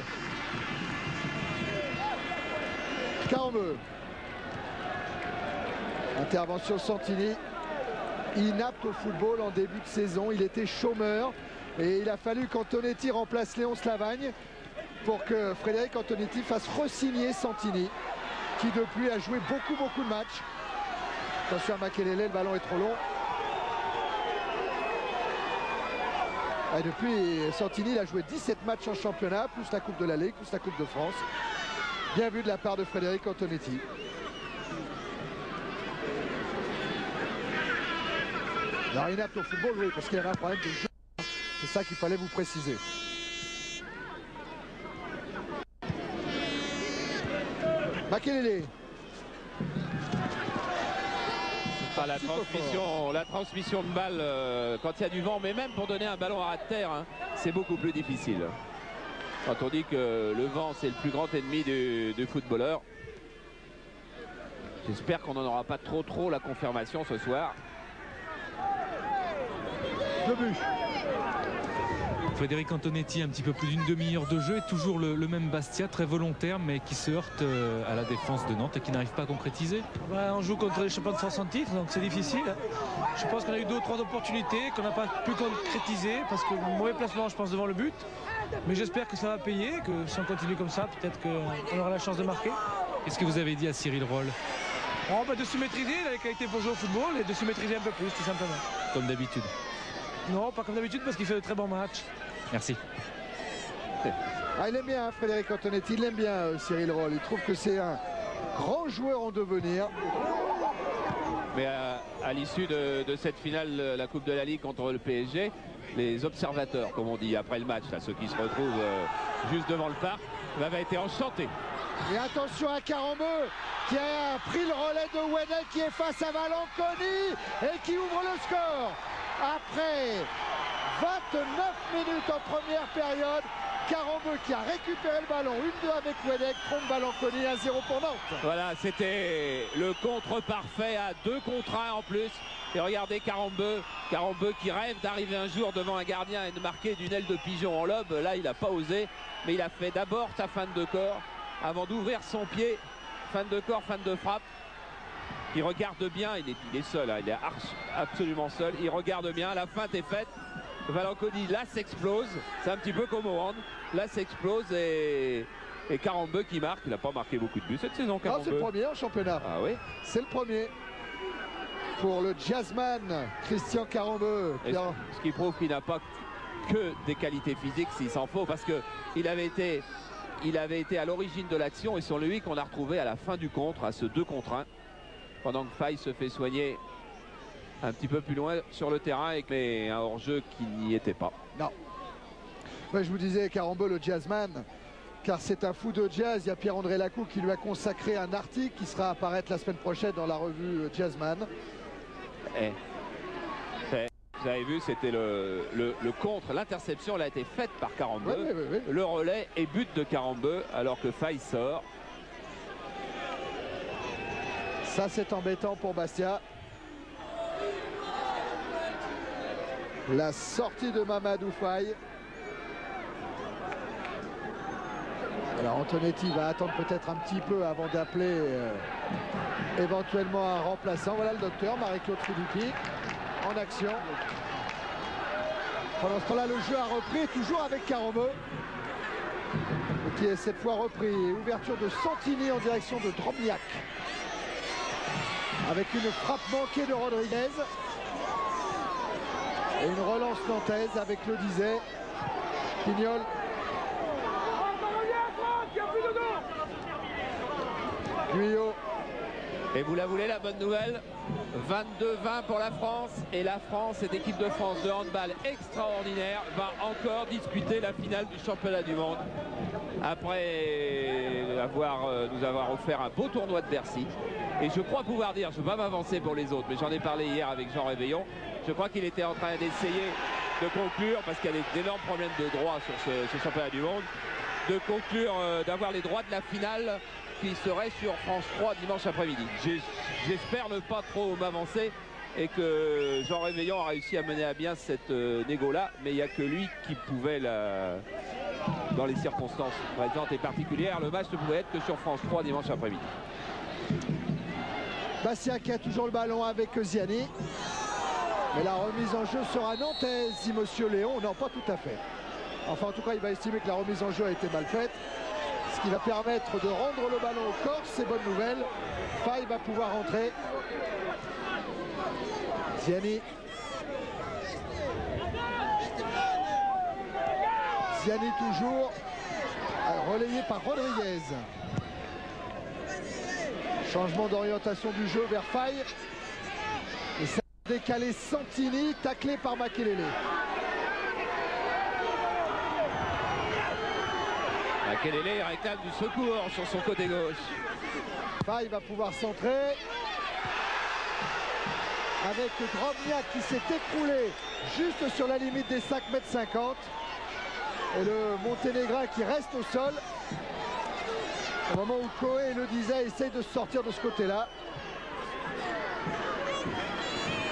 Speaker 1: Karambeu. Intervention Santini. Inapte au football en début de saison. Il était chômeur. Et il a fallu qu'Antonetti remplace Léon Slavagne pour que Frédéric Antonetti fasse re-signer Santini, qui depuis a joué beaucoup de matchs. Attention à Makelele, le ballon est trop long. Et depuis, Santini il a joué 17 matchs en championnat, plus la Coupe de la Ligue, plus la Coupe de France. Bien vu de la part de Frédéric Antonetti. Alors inapte au football, oui, parce qu'il y avait un problème de jeu. C'est ça qu'il fallait vous préciser. Makelele.
Speaker 2: La transmission de balle quand il y a du vent, mais même pour donner un ballon à ras de terre, hein, c'est beaucoup plus difficile. Quand on dit que le vent c'est le plus grand ennemi du footballeur. J'espère qu'on n'en aura pas trop la confirmation ce soir.
Speaker 1: 2 buts.
Speaker 3: Frédéric Antonetti, un petit peu plus d'une demi-heure de jeu, et toujours le même Bastia, très volontaire, mais qui se heurte à la défense de Nantes et qui n'arrive pas à concrétiser.
Speaker 4: On joue contre les champions de France en titre, donc c'est difficile. Je pense qu'on a eu 2 ou 3 opportunités qu'on n'a pas pu concrétiser parce que mauvais placement, je pense, devant le but. Mais j'espère que ça va payer, que si on continue comme ça, peut-être qu'on aura la chance de marquer.
Speaker 3: Qu'est-ce que vous avez dit à Cyril Roll?
Speaker 4: De se maîtriser, il a les qualités pour jouer au football et de se maîtriser un peu plus, tout simplement.
Speaker 3: Comme d'habitude?
Speaker 4: Non, pas comme d'habitude, parce qu'il fait de très bons matchs.
Speaker 3: Merci.
Speaker 1: Il aime bien Frédéric Antonetti, il aime bien Cyril Roll. Il trouve que c'est un grand joueur en devenir.
Speaker 2: Mais à l'issue de cette finale, la Coupe de la Ligue contre le PSG, les observateurs, comme on dit après le match, là, ceux qui se retrouvent juste devant le parc, avaient été enchantés.
Speaker 1: Et attention à Karambeu qui a pris le relais de Wedel, qui est face à Valanconi et qui ouvre le score. Après 29 minutes en première période, Karambeu qui a récupéré le ballon, 1-2 avec Wedek, trompe Valanconi, 1-0 pour Nantes.
Speaker 2: Voilà, c'était le contre parfait à 2 contre 1 en plus. Et regardez Karambeu qui rêve d'arriver un jour devant un gardien et de marquer d'une aile de pigeon en lobe. Là, il n'a pas osé, mais il a fait d'abord sa feinte de corps avant d'ouvrir son pied. Feinte de corps, feinte de frappe. Il regarde bien, il est seul, hein, il est absolument seul. Il regarde bien, la feinte est faite. Valanconi là s'explose, c'est un petit peu comme au hand, là s'explose et Karambeu qui marque. Il n'a pas marqué beaucoup de buts cette saison, Karambeu.
Speaker 1: C'est le premier en championnat.
Speaker 2: Ah oui, c'est
Speaker 1: le premier pour le jazzman Christian Karambeu.
Speaker 2: Ce qui prouve qu'il n'a pas que des qualités physiques s'il s'en faut, parce que il avait été à l'origine de l'action et sur lui qu'on a retrouvé à la fin du contre, à ce 2 contre 1, pendant que Faye se fait soigner un petit peu plus loin sur le terrain avec un hors-jeu qui n'y était pas.
Speaker 1: Non. Ouais, je vous disais Karambeu, le jazzman, car c'est un fou de jazz. Il y a Pierre-André Lacou qui lui a consacré un article qui sera à apparaître la semaine prochaine dans la revue Jazzman.
Speaker 2: Vous avez vu, c'était le contre, l'interception, elle a été faite par Karambeu.
Speaker 1: Oui.
Speaker 2: Le relais et but de Karambeu alors que Faye sort.
Speaker 1: Ça, c'est embêtant pour Bastia. La sortie de Mamadou Faye. Alors Antonetti va attendre peut-être un petit peu avant d'appeler éventuellement un remplaçant. Voilà le docteur, Marie-Claude Philippi en action. Pendant ce temps-là, le jeu a repris, toujours avec Karambeu. Le qui est cette fois repris. Ouverture de Santini en direction de Drobniak. Avec une frappe manquée de Rodriguez. Et une relance nantaise avec le Dizet. Pignol. Guyot.
Speaker 2: Et vous la voulez, la bonne nouvelle? 22-20 pour la France. Et la France, cette équipe de France de handball extraordinaire, va encore disputer la finale du championnat du monde. Après nous avoir offert un beau tournoi de Bercy. Et je crois pouvoir dire, je ne vais pas m'avancer pour les autres, mais j'en ai parlé hier avec Jean Réveillon. Je crois qu'il était en train d'essayer de conclure, parce qu'il y a d'énormes problèmes de droit sur ce championnat du monde, de conclure, d'avoir les droits de la finale qui serait sur France 3 dimanche après-midi. J'espère ne pas trop m'avancer et que Jean Réveillon a réussi à mener à bien cette négo-là, mais il n'y a que lui qui pouvait, dans les circonstances présentes et particulières, le match ne pouvait être que sur France 3 dimanche après-midi.
Speaker 1: Bastia qui a toujours le ballon avec Ziani. Mais la remise en jeu sera nantaise, dit Monsieur Léon. Non, pas tout à fait. Enfin, en tout cas, il va estimer que la remise en jeu a été mal faite. Ce qui va permettre de rendre le ballon au corps, c'est bonne nouvelle. Faye va pouvoir rentrer. Ziani. Ziani toujours relayé par Rodriguez. Changement d'orientation du jeu vers Faye. Et ça a décalé Santini, taclé par Makelele.
Speaker 2: Makelele réclame du secours sur son côté gauche.
Speaker 1: Faye va pouvoir centrer. Avec Drobniak qui s'est écroulé juste sur la limite des 5,50 m. Et le Monténégrin qui reste au sol. Au moment où Coé le disait, essaye de sortir de ce côté-là.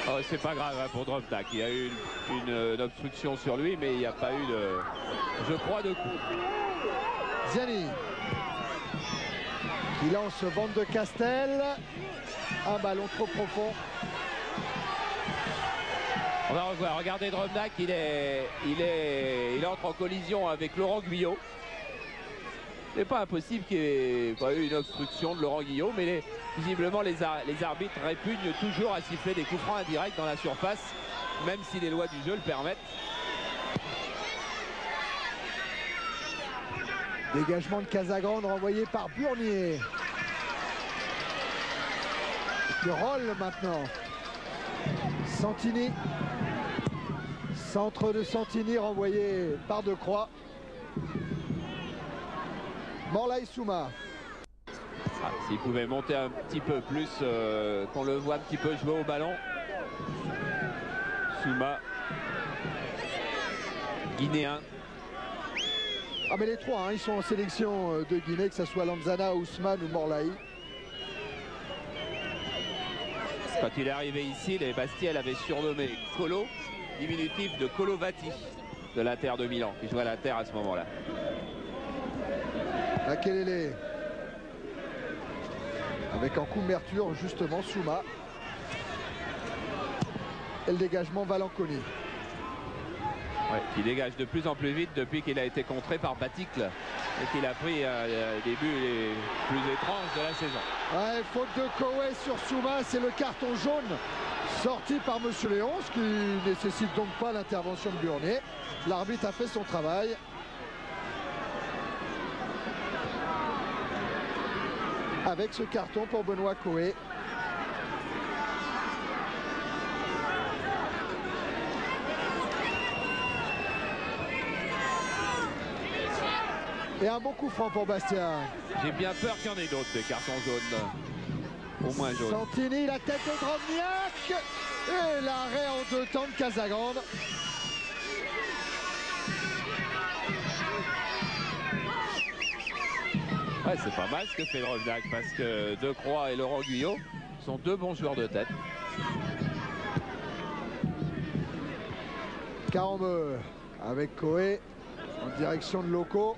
Speaker 2: Oh, c'est pas grave hein, pour Drobniak. Il y a eu une obstruction sur lui, mais il n'y a pas eu de, je crois, de coup.
Speaker 1: Ziani qui lance Van de Castel. Un ballon trop profond.
Speaker 2: On va revoir. Regardez Drobniak, il entre en collision avec Laurent Guyot. C'est pas impossible qu'il n'y ait pas eu une obstruction de Laurent Guyot, mais visiblement les arbitres répugnent toujours à siffler des coups francs indirects dans la surface, même si les lois du jeu le permettent.
Speaker 1: Dégagement de Casagrande renvoyé par Burnier. Qui roule maintenant. Santini. Centre de Santini renvoyé par Decroix. Morlaï Souma.
Speaker 2: Ah, s'il pouvait monter un petit peu plus, qu'on le voit un petit peu jouer au ballon. Souma. Guinéen.
Speaker 1: Ah mais les trois, hein, ils sont en sélection de Guinée, que ce soit Lanzana, Ousmane ou Morlaï.
Speaker 2: Quand il est arrivé ici, les Bastia l'avaient surnommé Colo, diminutif de Colovati, de l'Inter de Milan, qui jouait à l'Inter à ce moment-là.
Speaker 1: Makelele. Avec en couverture justement Souma. Et le dégagement Valanconi.
Speaker 2: Ouais, qui dégage de plus en plus vite depuis qu'il a été contré par Baticle et qu'il a pris des buts les plus étranges de la saison.
Speaker 1: Ouais, faute de Coé sur Souma, c'est le carton jaune sorti par Monsieur Léon, ce qui ne nécessite donc pas l'intervention de Burnier. L'arbitre a fait son travail. Avec ce carton pour Benoît Coé. Et un bon coup franc pour Bastia.
Speaker 2: J'ai bien peur qu'il y en ait d'autres des cartons jaunes. Au moins jaunes.
Speaker 1: Santini, la tête de Drobniak. Et l'arrêt en deux temps de Casagrande.
Speaker 2: Ouais, c'est pas mal ce que fait Drobniak parce que Decroix et Laurent Guyot sont deux bons joueurs de tête.
Speaker 1: Carambeu avec Coé en direction de Loco.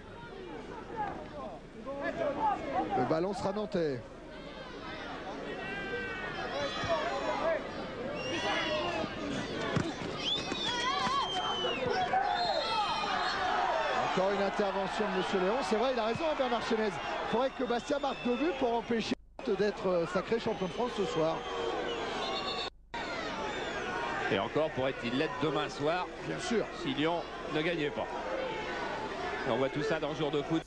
Speaker 1: Le ballon sera nantais. Encore une intervention de M. Léon. C'est vrai, il a raison, Bernard Chenez. Il faudrait que Bastia marque 2 buts pour empêcher d'être sacré champion de France ce soir.
Speaker 2: Et encore pourrait-il l'être demain soir,
Speaker 1: bien sûr,
Speaker 2: si Lyon ne gagnait pas. On voit tout ça dans le jour de foot.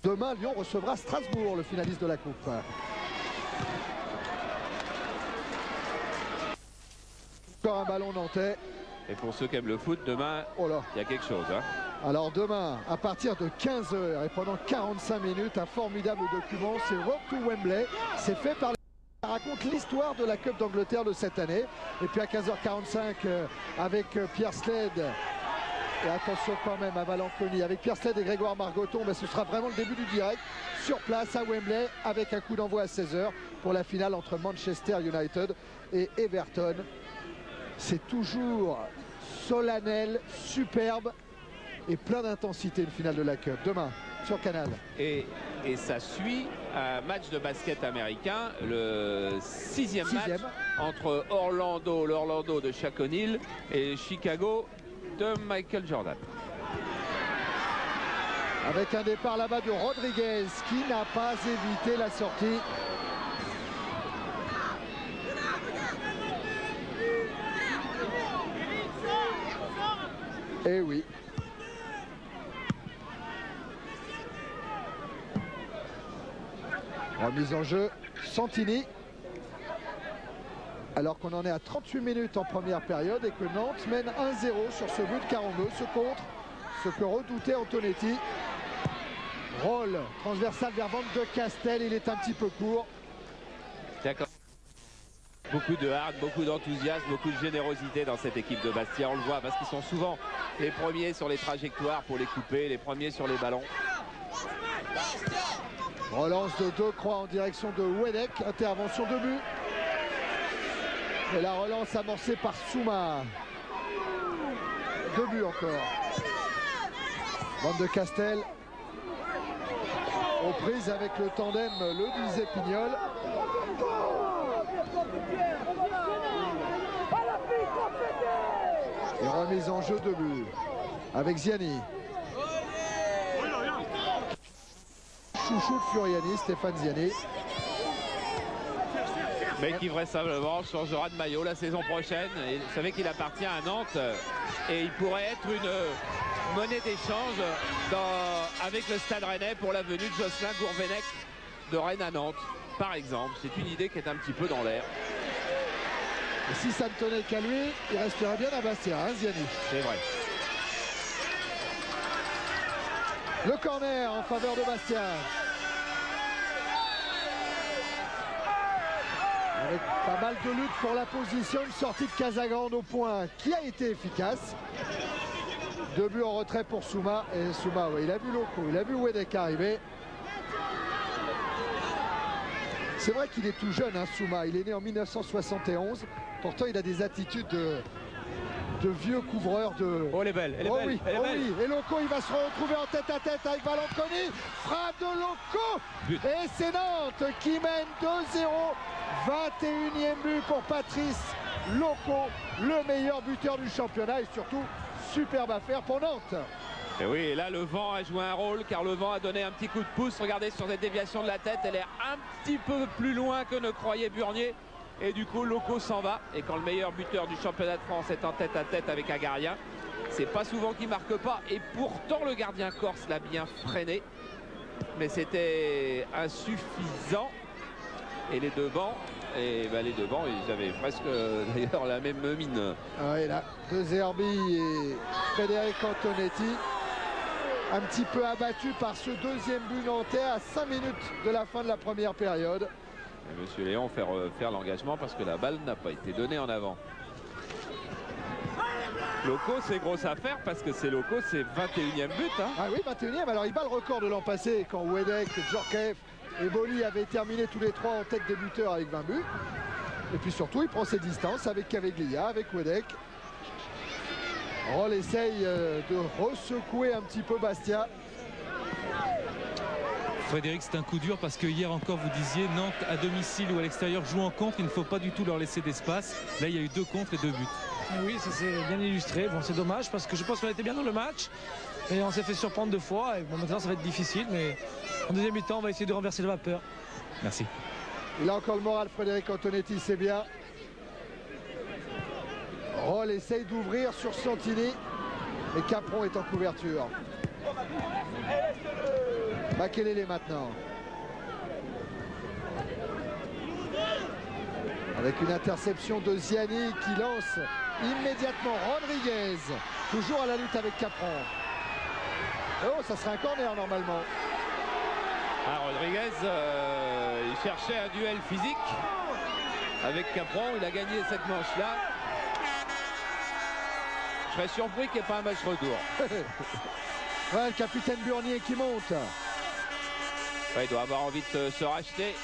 Speaker 1: Demain, Lyon recevra Strasbourg, le finaliste de la Coupe. Encore un ballon nantais.
Speaker 2: Et pour ceux qui aiment le foot, demain, il y a quelque chose. Hein.
Speaker 1: Alors demain, à partir de 15 h et pendant 45 minutes, un formidable document, c'est Road to Wembley. C'est fait par... Ça raconte l'histoire de la Coupe d'Angleterre de cette année. Et puis à 15h45, avec Pierre Sled, et attention quand même à Valanconi, avec Pierre Sled et Grégoire Margoton, ce sera vraiment le début du direct sur place à Wembley, avec un coup d'envoi à 16 h pour la finale entre Manchester United et Everton. C'est toujours solennel, superbe et plein d'intensité, une finale de la Cup demain sur Canal.
Speaker 2: Et ça suit un match de basket américain, le 6e match entre l'Orlando de Shaq O'Neal et Chicago de Michael Jordan.
Speaker 1: Avec un départ là-bas de Rodriguez qui n'a pas évité la sortie. Eh oui. Remise en jeu, Santini. Alors qu'on en est à 38 minutes en première période et que Nantes mène 1-0 sur ce but de Carambeu. Ce contre, ce que redoutait Antonetti. Rôle transversal vers Van de Castel, il est un petit peu court.
Speaker 2: D'accord. Beaucoup de hard, beaucoup d'enthousiasme, beaucoup de générosité dans cette équipe de Bastia. On le voit parce qu'ils sont souvent les premiers sur les trajectoires pour les couper, les premiers sur les ballons.
Speaker 1: Relance de Decroix en direction de Wedek, intervention de but. Et la relance amorcée par Souma. 2 buts encore. Van de Castel. Aux prises avec le tandem, le disait Pignol. Et remise en jeu de but avec Ziani. Chouchou de Furiani, Stéphane Ziani.
Speaker 2: Mais qui vraisemblablement changera de maillot la saison prochaine. Et vous savez qu'il appartient à Nantes et il pourrait être une monnaie d'échange avec le Stade Rennais pour la venue de Jocelyn Gourvenec de Rennes à Nantes, par exemple. C'est une idée qui est un petit peu dans l'air.
Speaker 1: Et si ça ne tenait qu'à lui, il resterait bien à Bastia, hein, Ziani.
Speaker 2: C'est vrai.
Speaker 1: Le corner en faveur de Bastia. Avec pas mal de lutte pour la position, une sortie de Casagrande au point qui a été efficace. 2 buts en retrait pour Souma. Et Souma, oui, il a vu Loco, il a vu Wedek arriver. C'est vrai qu'il est tout jeune, hein, Souma. Il est né en 1971. Pourtant, il a des attitudes de vieux couvreur de...
Speaker 2: Oh, elle est belle, elle est belle,
Speaker 1: oui,
Speaker 2: elle est belle.
Speaker 1: Oui. Et Loco, il va se retrouver en tête à tête avec Valanconi. Frappe de Loco.
Speaker 2: But.
Speaker 1: Et c'est Nantes qui mène 2-0. 21e but pour Patrice Loco, le meilleur buteur du championnat et surtout superbe affaire pour Nantes.
Speaker 2: Et oui, et là le vent a joué un rôle car le vent a donné un petit coup de pouce. Regardez sur cette déviation de la tête, elle est un petit peu plus loin que ne croyait Burnier. Et du coup, Loco s'en va. Et quand le meilleur buteur du championnat de France est en tête à tête avec Agaria, c'est pas souvent qu'il marque pas. Et pourtant, le gardien corse l'a bien freiné. Mais c'était insuffisant. Et les devants, ils avaient presque d'ailleurs la même mine.
Speaker 1: Ah oui, là, De Zerbi et Frédéric Antonetti, un petit peu abattu par ce deuxième but nantais à 5 minutes de la fin de la première période.
Speaker 2: Et Monsieur Léon faire l'engagement parce que la balle n'a pas été donnée en avant. Loco, c'est grosse affaire parce que c'est Loco, c'est 21e but. Hein.
Speaker 1: Ah oui, 21e. Alors il bat le record de l'an passé quand Wedek, Djorkaeff et Boli avaient terminé tous les trois en tête des buteurs avec 20 buts. Et puis surtout, il prend ses distances avec Caveglia, avec Wedek. Roll essaye de ressecouer un petit peu Bastia.
Speaker 3: Frédéric, c'est un coup dur parce que hier encore vous disiez Nantes à domicile ou à l'extérieur joue en contre, il ne faut pas du tout leur laisser d'espace. Là il y a eu 2 contres et 2 buts.
Speaker 4: Oui, ça s'est bien illustré. Bon, c'est dommage parce que je pense qu'on était bien dans le match. Et on s'est fait surprendre 2 fois. Et bon, maintenant, ça va être difficile. Mais en deuxième mi-temps, on va essayer de renverser la vapeur.
Speaker 3: Merci.
Speaker 1: Il a encore le moral, Frédéric Antonetti, c'est bien. Roll essaye d'ouvrir sur Santini. Et Capron est en couverture. Makelele maintenant. Avec une interception de Ziani qui lance immédiatement Rodriguez. Toujours à la lutte avec Capron. Oh, ça serait un corner normalement.
Speaker 2: Ah, Rodriguez, il cherchait un duel physique avec Capron. Il a gagné cette manche-là. Je serais surpris qu'il n'y ait pas un match retour.
Speaker 1: Ouais, le capitaine Burnier qui monte.
Speaker 2: Ouais, il doit avoir envie de se racheter.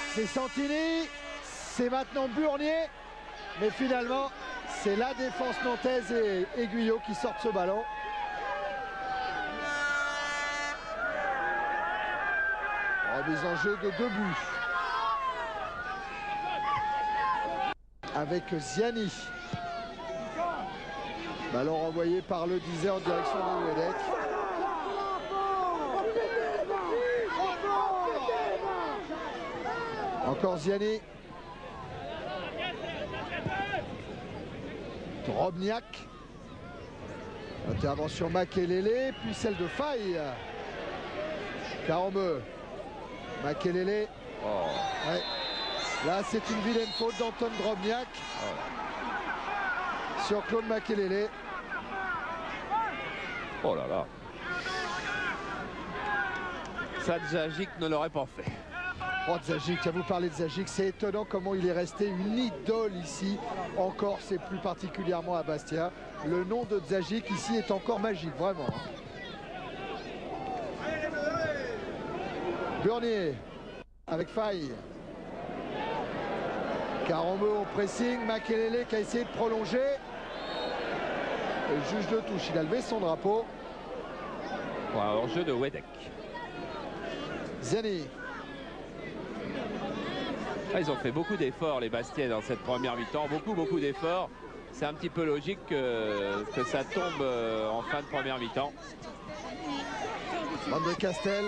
Speaker 1: C'est Santini. C'est maintenant Burnier. Mais finalement, c'est la défense nantaise et Guyot qui sortent ce ballon. Remise en jeu de 2 buts. Avec Ziani. Ballon renvoyé par le 10 en direction de Wedek. Encore Ziani. Drobniak. Intervention Makelele, puis celle de Faye. Carambeu. Makelele.
Speaker 2: Oh.
Speaker 1: Ouais. Là, c'est une vilaine faute d'Anton Drobniak. Sur Claude Makelele.
Speaker 2: Oh là là. Ça, Zagic ne l'aurait pas fait.
Speaker 1: Oh, Zagic, à vous parler de Zagic, c'est étonnant comment il est resté une idole ici en Corse et plus particulièrement à Bastia. Le nom de Zagic ici est encore magique, vraiment. Burnier avec Faye. Carambeu au pressing, Makelele qui a essayé de prolonger. Et le juge de touche, il a levé son drapeau.
Speaker 2: Hors jeu de Wedek.
Speaker 1: Ziani.
Speaker 2: Ah, ils ont fait beaucoup d'efforts les Bastiais dans cette première mi-temps, beaucoup d'efforts. C'est un petit peu logique que ça tombe en fin de première mi-temps.
Speaker 1: Van de Castel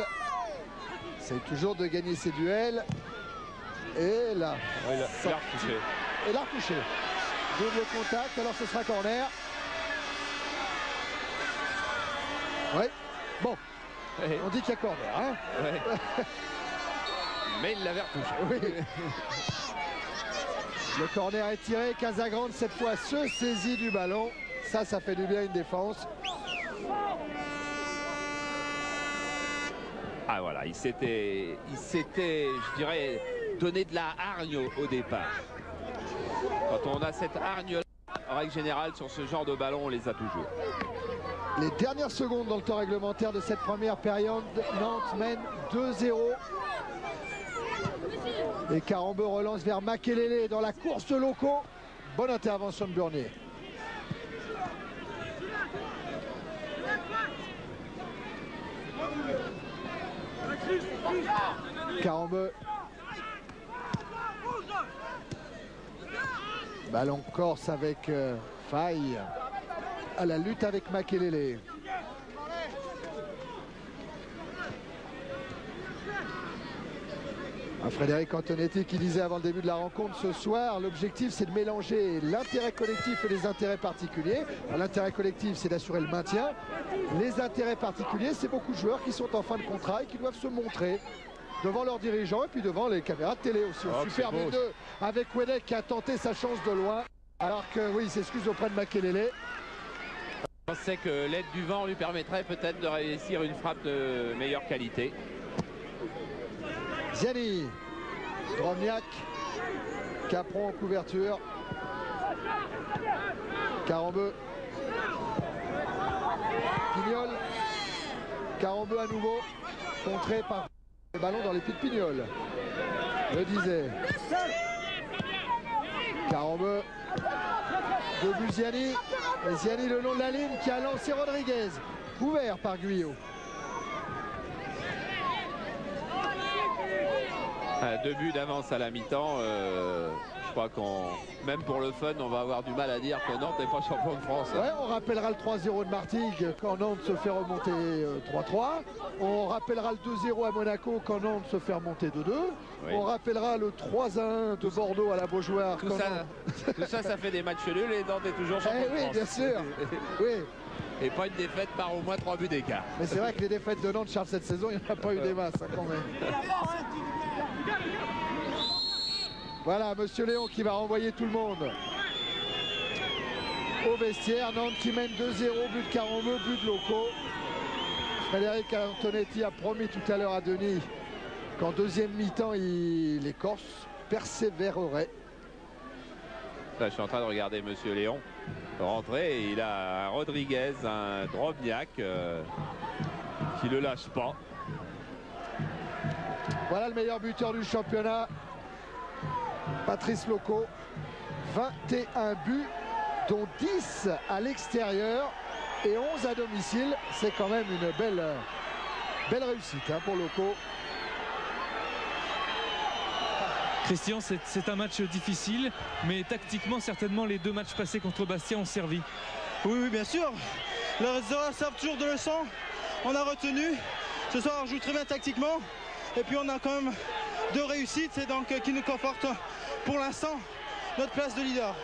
Speaker 1: essaye toujours de gagner ses duels. Et là,
Speaker 2: il a retouché.
Speaker 1: Et l'a retouché. Double contact, alors ce sera corner. Ouais, bon,
Speaker 2: Ouais.
Speaker 1: on dit qu'il y a corner, hein.
Speaker 2: Ouais. Mais il l'avait retouché.
Speaker 1: Oui. Le corner est tiré, Casagrande cette fois se saisit du ballon. Ça fait du bien une défense.
Speaker 2: Ah voilà, il s'était, je dirais, donné de la hargne au départ. Quand on a cette hargne, en règle générale, sur ce genre de ballon, on les a toujours.
Speaker 1: Les dernières secondes dans le temps réglementaire de cette première période, Nantes mène 2-0. Et Carambeu relance vers Makelele dans la course de Loco. Bonne intervention de Burnier. Carambeu. Ballon corse avec Faye. À la lutte avec Makelele. Frédéric Antonetti qui disait avant le début de la rencontre ce soir, l'objectif c'est de mélanger l'intérêt collectif et les intérêts particuliers. L'intérêt collectif c'est d'assurer le maintien. Les intérêts particuliers c'est beaucoup de joueurs qui sont en fin de contrat et qui doivent se montrer devant leurs dirigeants et puis devant les caméras de télé aussi.
Speaker 2: Oh,
Speaker 1: Superbe 2 avec Wedek qui a tenté sa chance de loin. Alors que oui, il s'excuse auprès de Makelele.
Speaker 2: Je pensais que l'aide du vent lui permettrait peut-être de réussir une frappe de meilleure qualité.
Speaker 1: Ziani, Drobniak, Capron en couverture. Carambeu. Pignol. Carambeu à nouveau. Contré par le ballon dans les pieds de Pignol. Le disait. Carambeu. De but Ziani. Et Ziani le long de la ligne qui a lancé Rodriguez. Couvert par Guyot.
Speaker 2: 2 buts d'avance à la mi-temps. Je crois qu'on, même pour le fun, on va avoir du mal à dire que Nantes n'est pas champion de France.
Speaker 1: Ouais, on rappellera le 3-0 de Martigues quand Nantes se fait remonter 3-3. On rappellera le 2-0 à Monaco quand Nantes se fait remonter 2-2.
Speaker 2: Oui.
Speaker 1: On rappellera le 3-1 de Bordeaux à la Beaujoire.
Speaker 2: Tout ça, ça fait des matchs nuls et Nantes est toujours champion de
Speaker 1: Oui,
Speaker 2: France.
Speaker 1: bien sûr. Oui.
Speaker 2: Et pas une défaite par au moins 3 buts d'écart.
Speaker 1: Mais c'est vrai que les défaites de Nantes, Charles, cette saison, il n'y en a pas eu des masses quand même. Voilà, Monsieur Léon qui va renvoyer tout le monde au vestiaire. Nantes qui mène 2-0, but de Carambeu, but de Locaux. Frédéric Antonetti a promis tout à l'heure à Denis qu'en deuxième mi-temps, les Corses persévéreraient.
Speaker 2: Là, je suis en train de regarder Monsieur Léon rentrer et il a un Rodriguez, un Drobniak qui le lâche pas.
Speaker 1: Voilà le meilleur buteur du championnat, Patrice Locaux. 21 buts, dont 10 à l'extérieur et 11 à domicile. C'est quand même une belle réussite pour Locaux.
Speaker 3: Christian, c'est un match difficile, mais tactiquement, certainement, les deux matchs passés contre Bastia ont servi.
Speaker 6: Oui, bien sûr. Les résultats servent toujours de leçon. On a retenu. Ce soir, on joue très bien tactiquement. Et puis, on a quand même 2 réussites, et donc qui nous confortent pour l'instant notre place de leader.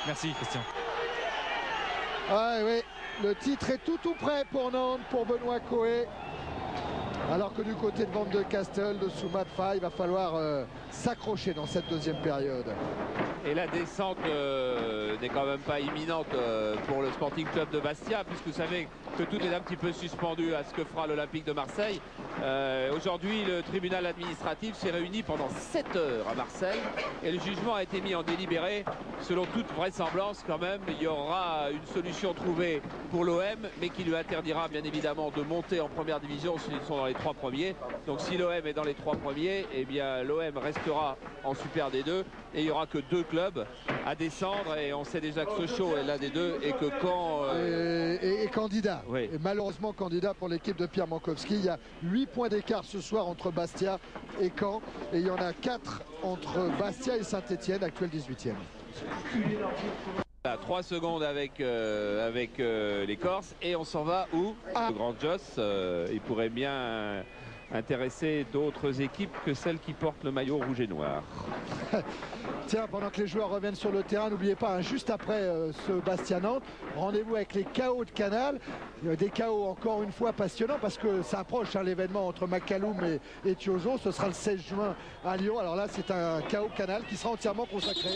Speaker 3: Merci, Christian.
Speaker 1: Ah, oui, le titre est tout prêt pour Nantes, pour Benoît Coé. Alors que du côté de Van de Castel, de Soumat Faye, il va falloir s'accrocher dans cette deuxième période.
Speaker 2: Et la descente n'est quand même pas imminente pour le Sporting Club de Bastia, puisque vous savez que tout est un petit peu suspendu à ce que fera l'Olympique de Marseille. Aujourd'hui, le tribunal administratif s'est réuni pendant 7 heures à Marseille et le jugement a été mis en délibéré. Selon toute vraisemblance, quand même, il y aura une solution trouvée pour l'OM, mais qui lui interdira bien évidemment de monter en première division s'ils sont dans les 3 premiers. Donc si l'OM est dans les 3 premiers, eh bien l'OM restera en Super D2 et il n'y aura que 2 clubs à descendre, et on sait déjà que Sochaux est l'un des 2 et que Caen
Speaker 1: et candidat.
Speaker 2: Oui.
Speaker 1: Et malheureusement candidat pour l'équipe de Pierre Mankowski. Il y a 8 points d'écart ce soir entre Bastia et Caen, et il y en a 4 entre Bastia et Saint-Etienne, actuel 18e.
Speaker 2: 3 secondes avec les Corses, et on s'en va où? Le Grand Joss, il pourrait bien intéresser d'autres équipes que celles qui portent le maillot rouge et noir.
Speaker 1: Tiens, pendant que les joueurs reviennent sur le terrain, n'oubliez pas, juste après ce Bastia-Nantes, rendez-vous avec les KO de Canal. Des KO encore une fois passionnants, parce que ça approche l'événement entre McCallum et Thiozo. Ce sera le 16 juin à Lyon. Alors là, c'est un KO Canal qui sera entièrement consacré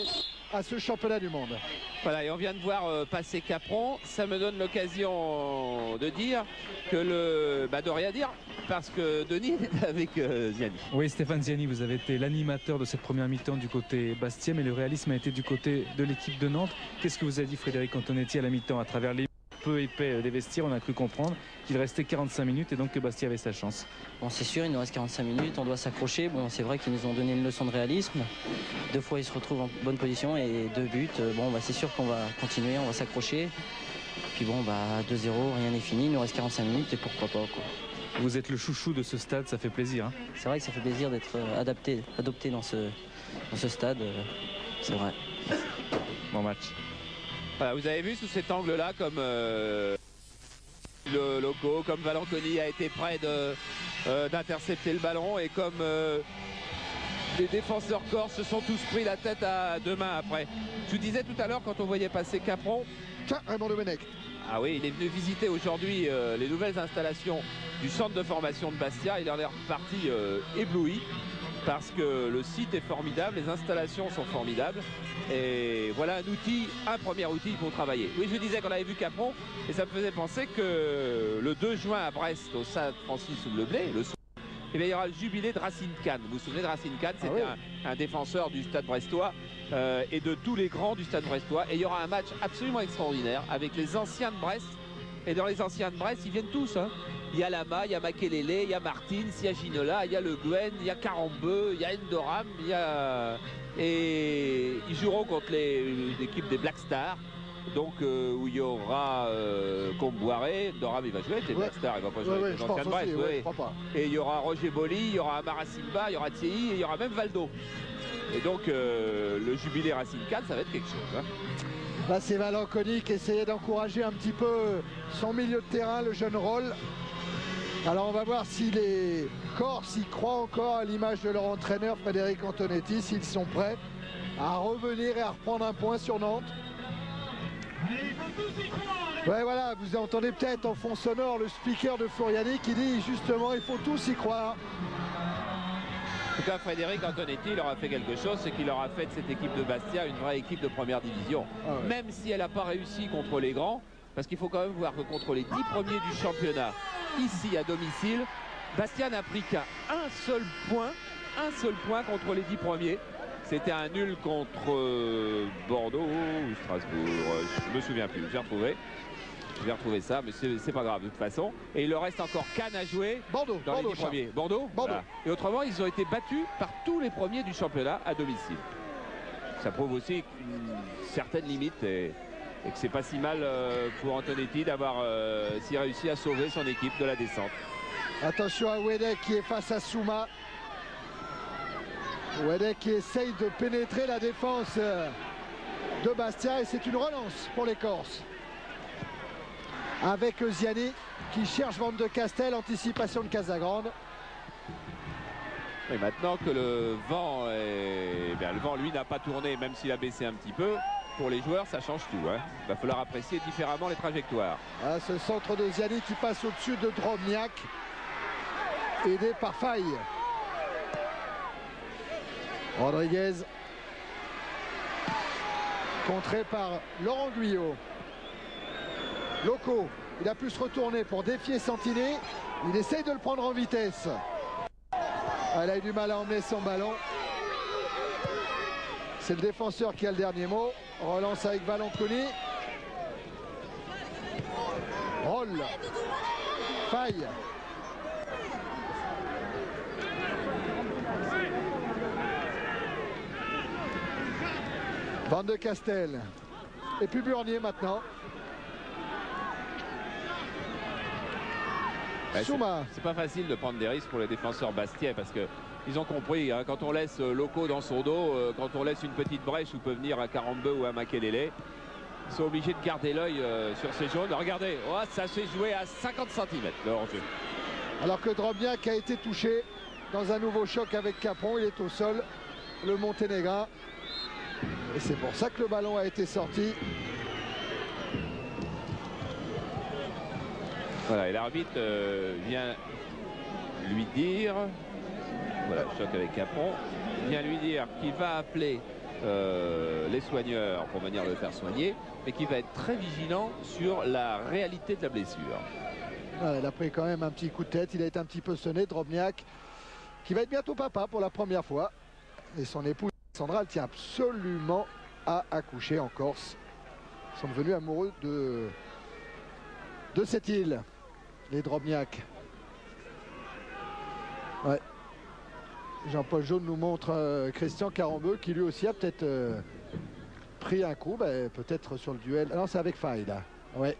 Speaker 1: à ce championnat du monde.
Speaker 2: Voilà, et on vient de voir passer Capron. Ça me donne l'occasion de dire que de rien dire, parce que Denis est avec Ziani.
Speaker 3: Oui, Stéphane Ziani, vous avez été l'animateur de cette première mi-temps du côté bastien, mais le réalisme a été du côté de l'équipe de Nantes. Qu'est-ce que vous a dit Frédéric Antonetti à la mi-temps? À travers les peu épais des vestiaires, on a cru comprendre qu'il restait 45 minutes et donc que Bastia avait sa chance.
Speaker 7: Bon, c'est sûr, il nous reste 45 minutes, on doit s'accrocher. Bon, c'est vrai qu'ils nous ont donné une leçon de réalisme. 2 fois, ils se retrouvent en bonne position et 2 buts. Bon, c'est sûr qu'on va continuer, on va s'accrocher. Puis bon, 2-0, rien n'est fini, il nous reste 45 minutes et pourquoi pas, quoi.
Speaker 3: Vous êtes le chouchou de ce stade, ça fait plaisir. Hein.
Speaker 7: C'est vrai que ça fait plaisir d'être adopté dans ce stade. C'est vrai.
Speaker 3: Bon match.
Speaker 2: Voilà, vous avez vu sous cet angle-là comme le logo, comme Valentoni a été près d'intercepter le ballon, et comme les défenseurs corses se sont tous pris la tête à 2 mains après. Je vous disais tout à l'heure, quand on voyait passer Capron,
Speaker 1: Tiens, Raymond Domenech.
Speaker 2: ah oui, il est venu visiter aujourd'hui les nouvelles installations du centre de formation de Bastia. Il en est reparti ébloui, parce que le site est formidable, les installations sont formidables, et voilà un premier outil pour travailler. Oui, je disais qu'on avait vu Capron, et ça me faisait penser que le 2 juin à Brest, au stade Francis Leblay, il y aura le jubilé de Racine Kane. Vous vous souvenez de Racine Kane? C'était un défenseur du stade brestois et de tous les grands du stade brestois, et il y aura un match absolument extraordinaire avec les anciens de Brest. Et dans les anciens de Brest, ils viennent tous, hein. Il y a Lama, il y a Makelele, il y a Martins, il y a Ginola, il y a Le Guen, il y a Carambeu, il y a Endoram, et ils joueront contre l'équipe des Black Stars. Donc où il y aura Comboiré, Endoram il va jouer, les Black Stars il va pas jouer avec les anciens de Brest.
Speaker 1: Je crois pas.
Speaker 2: Et il y aura Roger Boli, il y aura Amara Simba, il y aura Thierry, et il y aura même Valdo. Et donc le jubilé Racing 4, ça va être quelque chose. Hein.
Speaker 1: Là, c'est Valanconi qui essayait d'encourager un petit peu son milieu de terrain, le jeune Roll. Alors on va voir si les Corses y croient encore à l'image de leur entraîneur Frédéric Antonetti, s'ils sont prêts à revenir et à reprendre un point sur Nantes. Ouais, voilà, vous entendez peut-être en fond sonore le speaker de Furiani qui dit justement il faut tous y croire.
Speaker 2: En tout cas, Frédéric Antonetti leur a fait quelque chose, c'est qu'il leur a fait de cette équipe de Bastia une vraie équipe de première division. Ah ouais. Même si elle n'a pas réussi contre les grands, parce qu'il faut quand même voir que contre les 10 premiers du championnat, ici à domicile, Bastia n'a pris qu'un seul point contre les 10 premiers. C'était un nul contre Bordeaux ou Strasbourg, je me souviens plus, j'ai retrouvé ça, mais c'est pas grave de toute façon. Et il leur reste encore Cannes à jouer dans les 10 premiers. Bordeaux. Voilà. Et autrement, ils ont été battus par tous les premiers du championnat à domicile. Ça prouve aussi une certaine limite et que c'est pas si mal pour Antonetti d'avoir si réussi à sauver son équipe de la descente.
Speaker 1: Attention à Wedek qui est face à Souma. Wedek qui essaye de pénétrer la défense de Bastia et c'est une relance pour les Corses. Avec Ziani qui cherche Van de Castel, anticipation de Casagrande.
Speaker 2: Et maintenant que le vent, le vent lui n'a pas tourné, même s'il a baissé un petit peu, pour les joueurs ça change tout. Hein. Il va falloir apprécier différemment les trajectoires.
Speaker 1: Ah, ce centre de Ziani qui passe au-dessus de Drobniak, aidé par Faye. Rodriguez, contré par Laurent Guyot. Loco, il a pu se retourner pour défier Santini. Il essaye de le prendre en vitesse. Elle a eu du mal à emmener son ballon. C'est le défenseur qui a le dernier mot. Relance avec Valanconi. Roll. Faille. Van de Castel. Et puis Burnier maintenant.
Speaker 2: Ouais, c'est pas facile de prendre des risques pour les défenseurs bastiais parce que ils ont compris, hein, quand on laisse Loco dans son dos, quand on laisse une petite brèche où peut venir un Karambeu ou un Makelele, ils sont obligés de garder l'œil sur ces jaunes. Regardez, oh, ça s'est joué à 50 cm le hors-jeu.
Speaker 1: Alors que Drobniak a été touché dans un nouveau choc avec Capron, il est au sol, le Monténégrin. Et c'est pour ça que le ballon a été sorti.
Speaker 2: Voilà, et l'arbitre vient lui dire, voilà, choc avec Capron, vient lui dire qu'il va appeler les soigneurs pour venir le faire soigner, mais qu'il va être très vigilant sur la réalité de la blessure.
Speaker 1: Voilà, il a pris quand même un petit coup de tête, il a été un petit peu sonné, Drobniak, qui va être bientôt papa pour la première fois. Et son épouse Sandra, elle tient absolument à accoucher en Corse. Ils sont devenus amoureux de cette île, les Drobniak. Ouais. Jean-Paul Jaune nous montre Christian Karambeu qui lui aussi a peut-être pris un coup, peut-être sur le duel. Ah non, c'est avec Faye là. Ouais.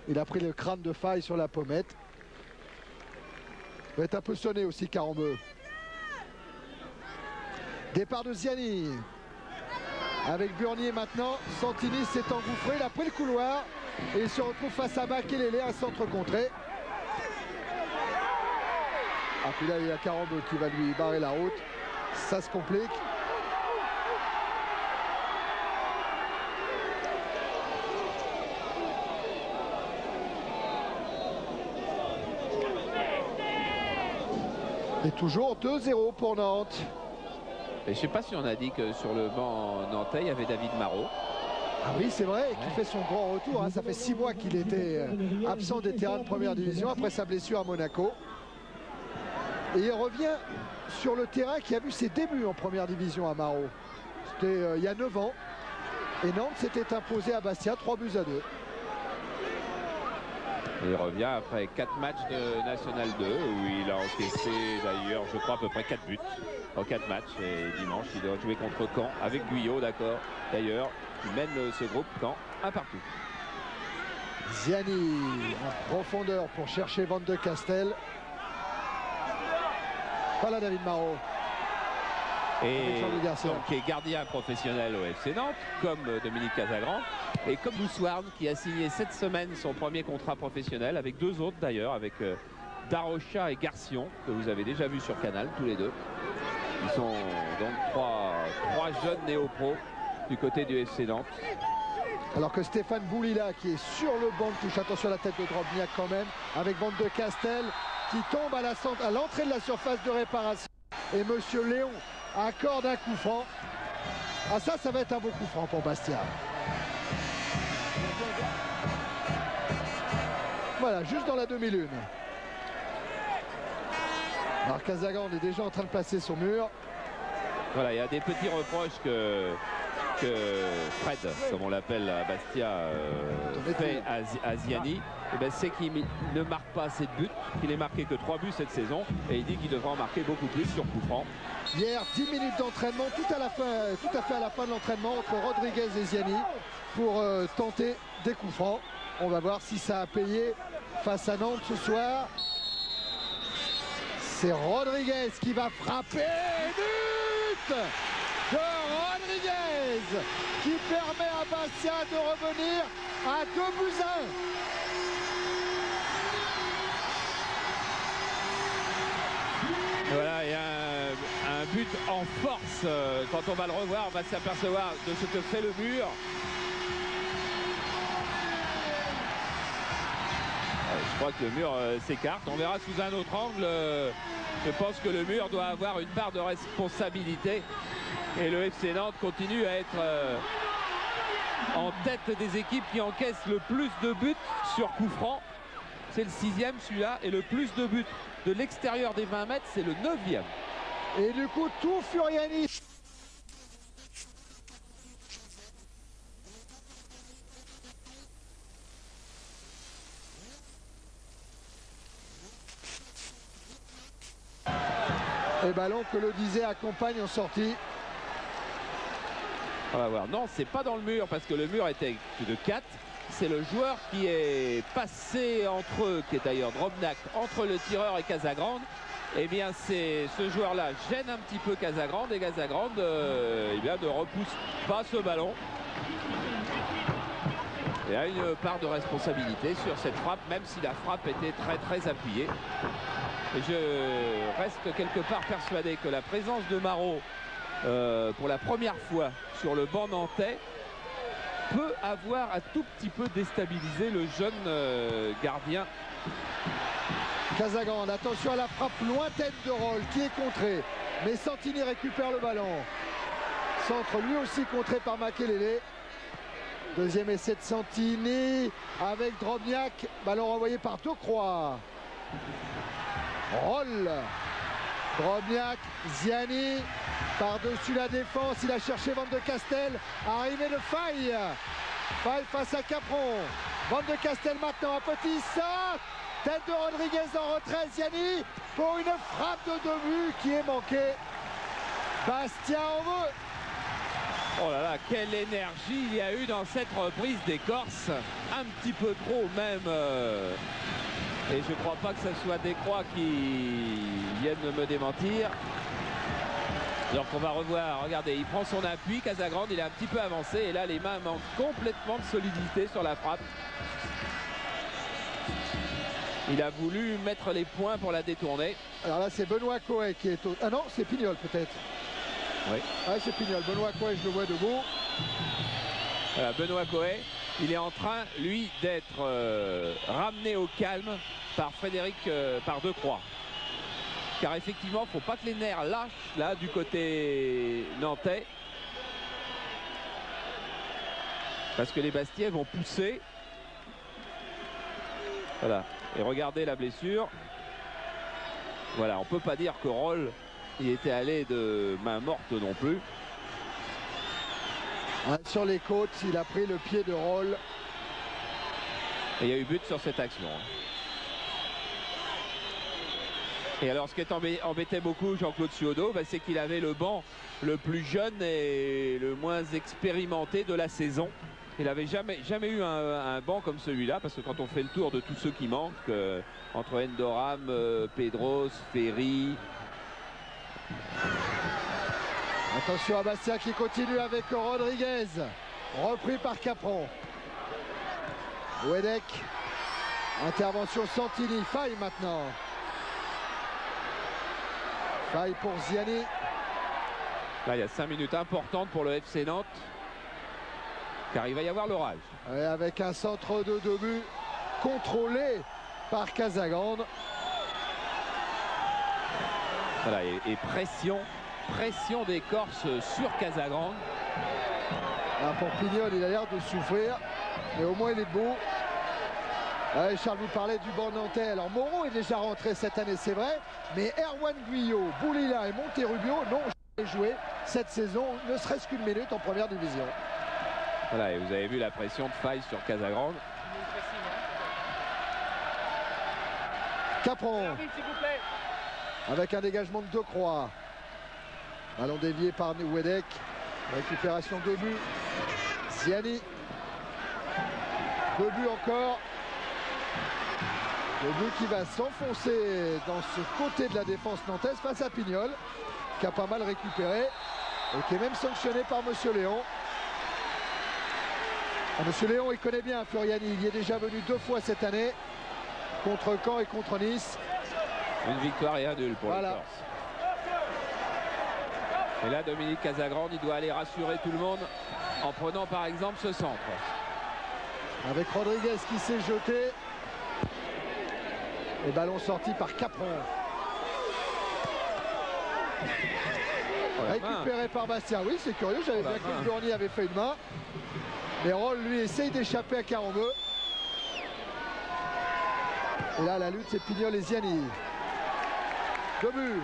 Speaker 1: Il a pris le crâne de Faye sur la pommette. Il va être un peu sonné aussi Karambeu. Départ de Ziani. Avec Burnier maintenant. Santini s'est engouffré, il a pris le couloir. Et il se retrouve face à Makelele, un centre contré. Ah, puis là, il y a Karambeu qui va lui barrer la route. Ça se complique. Et toujours 2-0 pour Nantes.
Speaker 2: Et je ne sais pas si on a dit que sur le banc nantais, il y avait David Marot.
Speaker 1: Ah oui, c'est vrai, qui fait son grand retour. Hein. Ça fait 6 mois qu'il était absent des terrains de première division après sa blessure à Monaco. Et il revient sur le terrain qui a vu ses débuts en première division à Marot. C'était il y a 9 ans. Et Nantes s'était imposé à Bastia 3-2.
Speaker 2: Et il revient après 4 matchs de National 2 où il a encaissé d'ailleurs, je crois, à peu près 4 buts en 4 matchs. Et dimanche, il doit jouer contre Caen avec Guyot, d'accord. D'ailleurs, il mène ce groupe Caen 1 partout.
Speaker 1: Ziani en profondeur pour chercher Van de Castel. Voilà David Marot.
Speaker 2: Et donc, qui est gardien professionnel au FC Nantes, comme Dominique Casagrande, et comme Boussoirne, qui a signé cette semaine son premier contrat professionnel, avec deux autres d'ailleurs, avec Darocha et Garcion, que vous avez déjà vu sur Canal, tous les deux. Ils sont donc trois jeunes néo-pros du côté du FC Nantes.
Speaker 1: Alors que Stéphane Boulila, qui est sur le banc, touche attention à la tête de Drobniak quand même, avec Van de Castel, qui tombe à l'entrée de la surface de réparation. Et Monsieur Léon accorde un coup franc. Ah ça va être un beau coup franc pour Bastia. Voilà, juste dans la demi-lune. Alors Casagrande est déjà en train de placer son mur.
Speaker 2: Voilà, il y a des petits reproches que Fred, comme on l'appelle à Bastia, fait à Ziani. C'est qu'il ne marque pas assez de buts, qu'il n'ait marqué que 3 buts cette saison, et il dit qu'il devra en marquer beaucoup plus sur coup franc.
Speaker 1: Hier, 10 minutes d'entraînement, tout à fait à la fin de l'entraînement entre Rodriguez et Ziani pour tenter des coups francs. On va voir si ça a payé face à Nantes ce soir. C'est Rodriguez qui va frapper. But de Rodriguez qui permet à Bastia de revenir à 2-1.
Speaker 2: Voilà, il y a un but en force. Quand on va le revoir, on va s'apercevoir de ce que fait le mur. Je crois que le mur s'écarte. On verra sous un autre angle. Je pense que le mur doit avoir une part de responsabilité. Et le FC Nantes continue à être en tête des équipes qui encaissent le plus de buts sur coup franc. C'est le 6e celui-là. Et le plus de buts de l'extérieur des 20 mètres, c'est le 9e.
Speaker 1: Et du coup, tout Furiani. Et ballon que le disait accompagne en sortie.
Speaker 2: On va voir. Non, c'est pas dans le mur parce que le mur était de 4. C'est le joueur qui est passé entre eux, qui est d'ailleurs Drobniak, entre le tireur et Casagrande. Eh bien, c'est ce joueur-là gêne un petit peu Casagrande et Casagrande ne repousse pas ce ballon. Il y a une part de responsabilité sur cette frappe, même si la frappe était très appuyée. Et je reste quelque part persuadé que la présence de Marot pour la première fois sur le banc nantais peut avoir un tout petit peu déstabilisé le jeune gardien.
Speaker 1: Casagrande, attention à la frappe lointaine de Roll qui est contrée. Mais Santini récupère le ballon. Centre lui aussi contré par Makelele. Deuxième essai de Santini avec Drobniak. Ballon renvoyé par Decroix. Roll. Drobniak, Ziani. Par-dessus la défense, il a cherché Van de Castel. Arrivé de Faye. Faye face à Capron. Van de Castel maintenant, un petit sac. Tête de Rodriguez en retrait, Ziani pour une frappe de 2 buts qui est manquée. Bastia en veut.
Speaker 2: Oh là là, quelle énergie il y a eu dans cette reprise des Corses. Un petit peu trop même. Et je ne crois pas que ce soit Decroix qui vienne me démentir. Alors qu'on va revoir, regardez, il prend son appui, Casagrande, il est un petit peu avancé. Et là, les mains manquent complètement de solidité sur la frappe. Il a voulu mettre les points pour la détourner.
Speaker 1: Alors là, c'est Benoît Coët qui est au... Ah non, c'est Pignol peut-être.
Speaker 2: Oui.
Speaker 1: Ah, c'est Pignol. Benoît Coët, je le vois debout.
Speaker 2: Voilà, Benoît Coët, il est en train, lui, d'être ramené au calme par par Decroix. Car effectivement, il ne faut pas que les nerfs lâchent là du côté nantais. Parce que les Bastiais vont pousser. Voilà. Et regardez la blessure. Voilà, on ne peut pas dire que Roll il était allé de main morte non plus.
Speaker 1: Sur les côtes, il a pris le pied de Roll.
Speaker 2: Et il y a eu but sur cette action. Et alors ce qui embêtait beaucoup Jean-Claude Suodo, c'est qu'il avait le banc le plus jeune et le moins expérimenté de la saison. Il n'avait jamais eu un banc comme celui-là, parce que quand on fait le tour de tous ceux qui manquent, entre Endoram, Pedros, Ferry,
Speaker 1: Attention à Bastia qui continue avec Rodriguez. Repris par Capron. Wedek. Intervention Santini. Faille maintenant. Faille pour Ziani.
Speaker 2: Là, il y a 5 minutes importantes pour le FC Nantes. Car il va y avoir l'orage.
Speaker 1: Et avec un centre de 2 buts contrôlé par Casagrande.
Speaker 2: Voilà, et pression des Corses sur Casagrande.
Speaker 1: Ah, pour Pignol, il a l'air de souffrir. Mais au moins, il est beau. Ouais, Charles vous parlait du banc nantais. Alors Moreau est déjà rentré cette année, c'est vrai. Mais Erwan Guyot, Boulila et Monterrubio n'ont jamais joué cette saison, ne serait-ce qu'une minute en première division.
Speaker 2: Voilà, et vous avez vu la pression de Faille sur Casagrande.
Speaker 1: Capron. Avec un dégagement de Decroix. Ballon dévié par Wedek. Récupération de but. Ziani. 2 buts encore. 2 buts qui va s'enfoncer dans ce côté de la défense nantaise face à Pignol, qui a pas mal récupéré et qui est même sanctionné par Monsieur Léon. Monsieur Léon, il connaît bien Furiani. Il y est déjà venu 2 fois cette année, contre Caen et contre Nice.
Speaker 2: Une victoire et un nul pour les Corses. Et là, Dominique Casagrande, il doit aller rassurer tout le monde en prenant par exemple ce centre.
Speaker 1: Avec Rodriguez qui s'est jeté. Et ballon sorti par Capron. Récupéré par Bastia. Oui, c'est curieux. J'avais bien cru que Bournier avait fait une main. Mais Roll, lui, essaye d'échapper à Carambeu. Et là, la lutte, c'est Pignol et Ziani. 2 buts.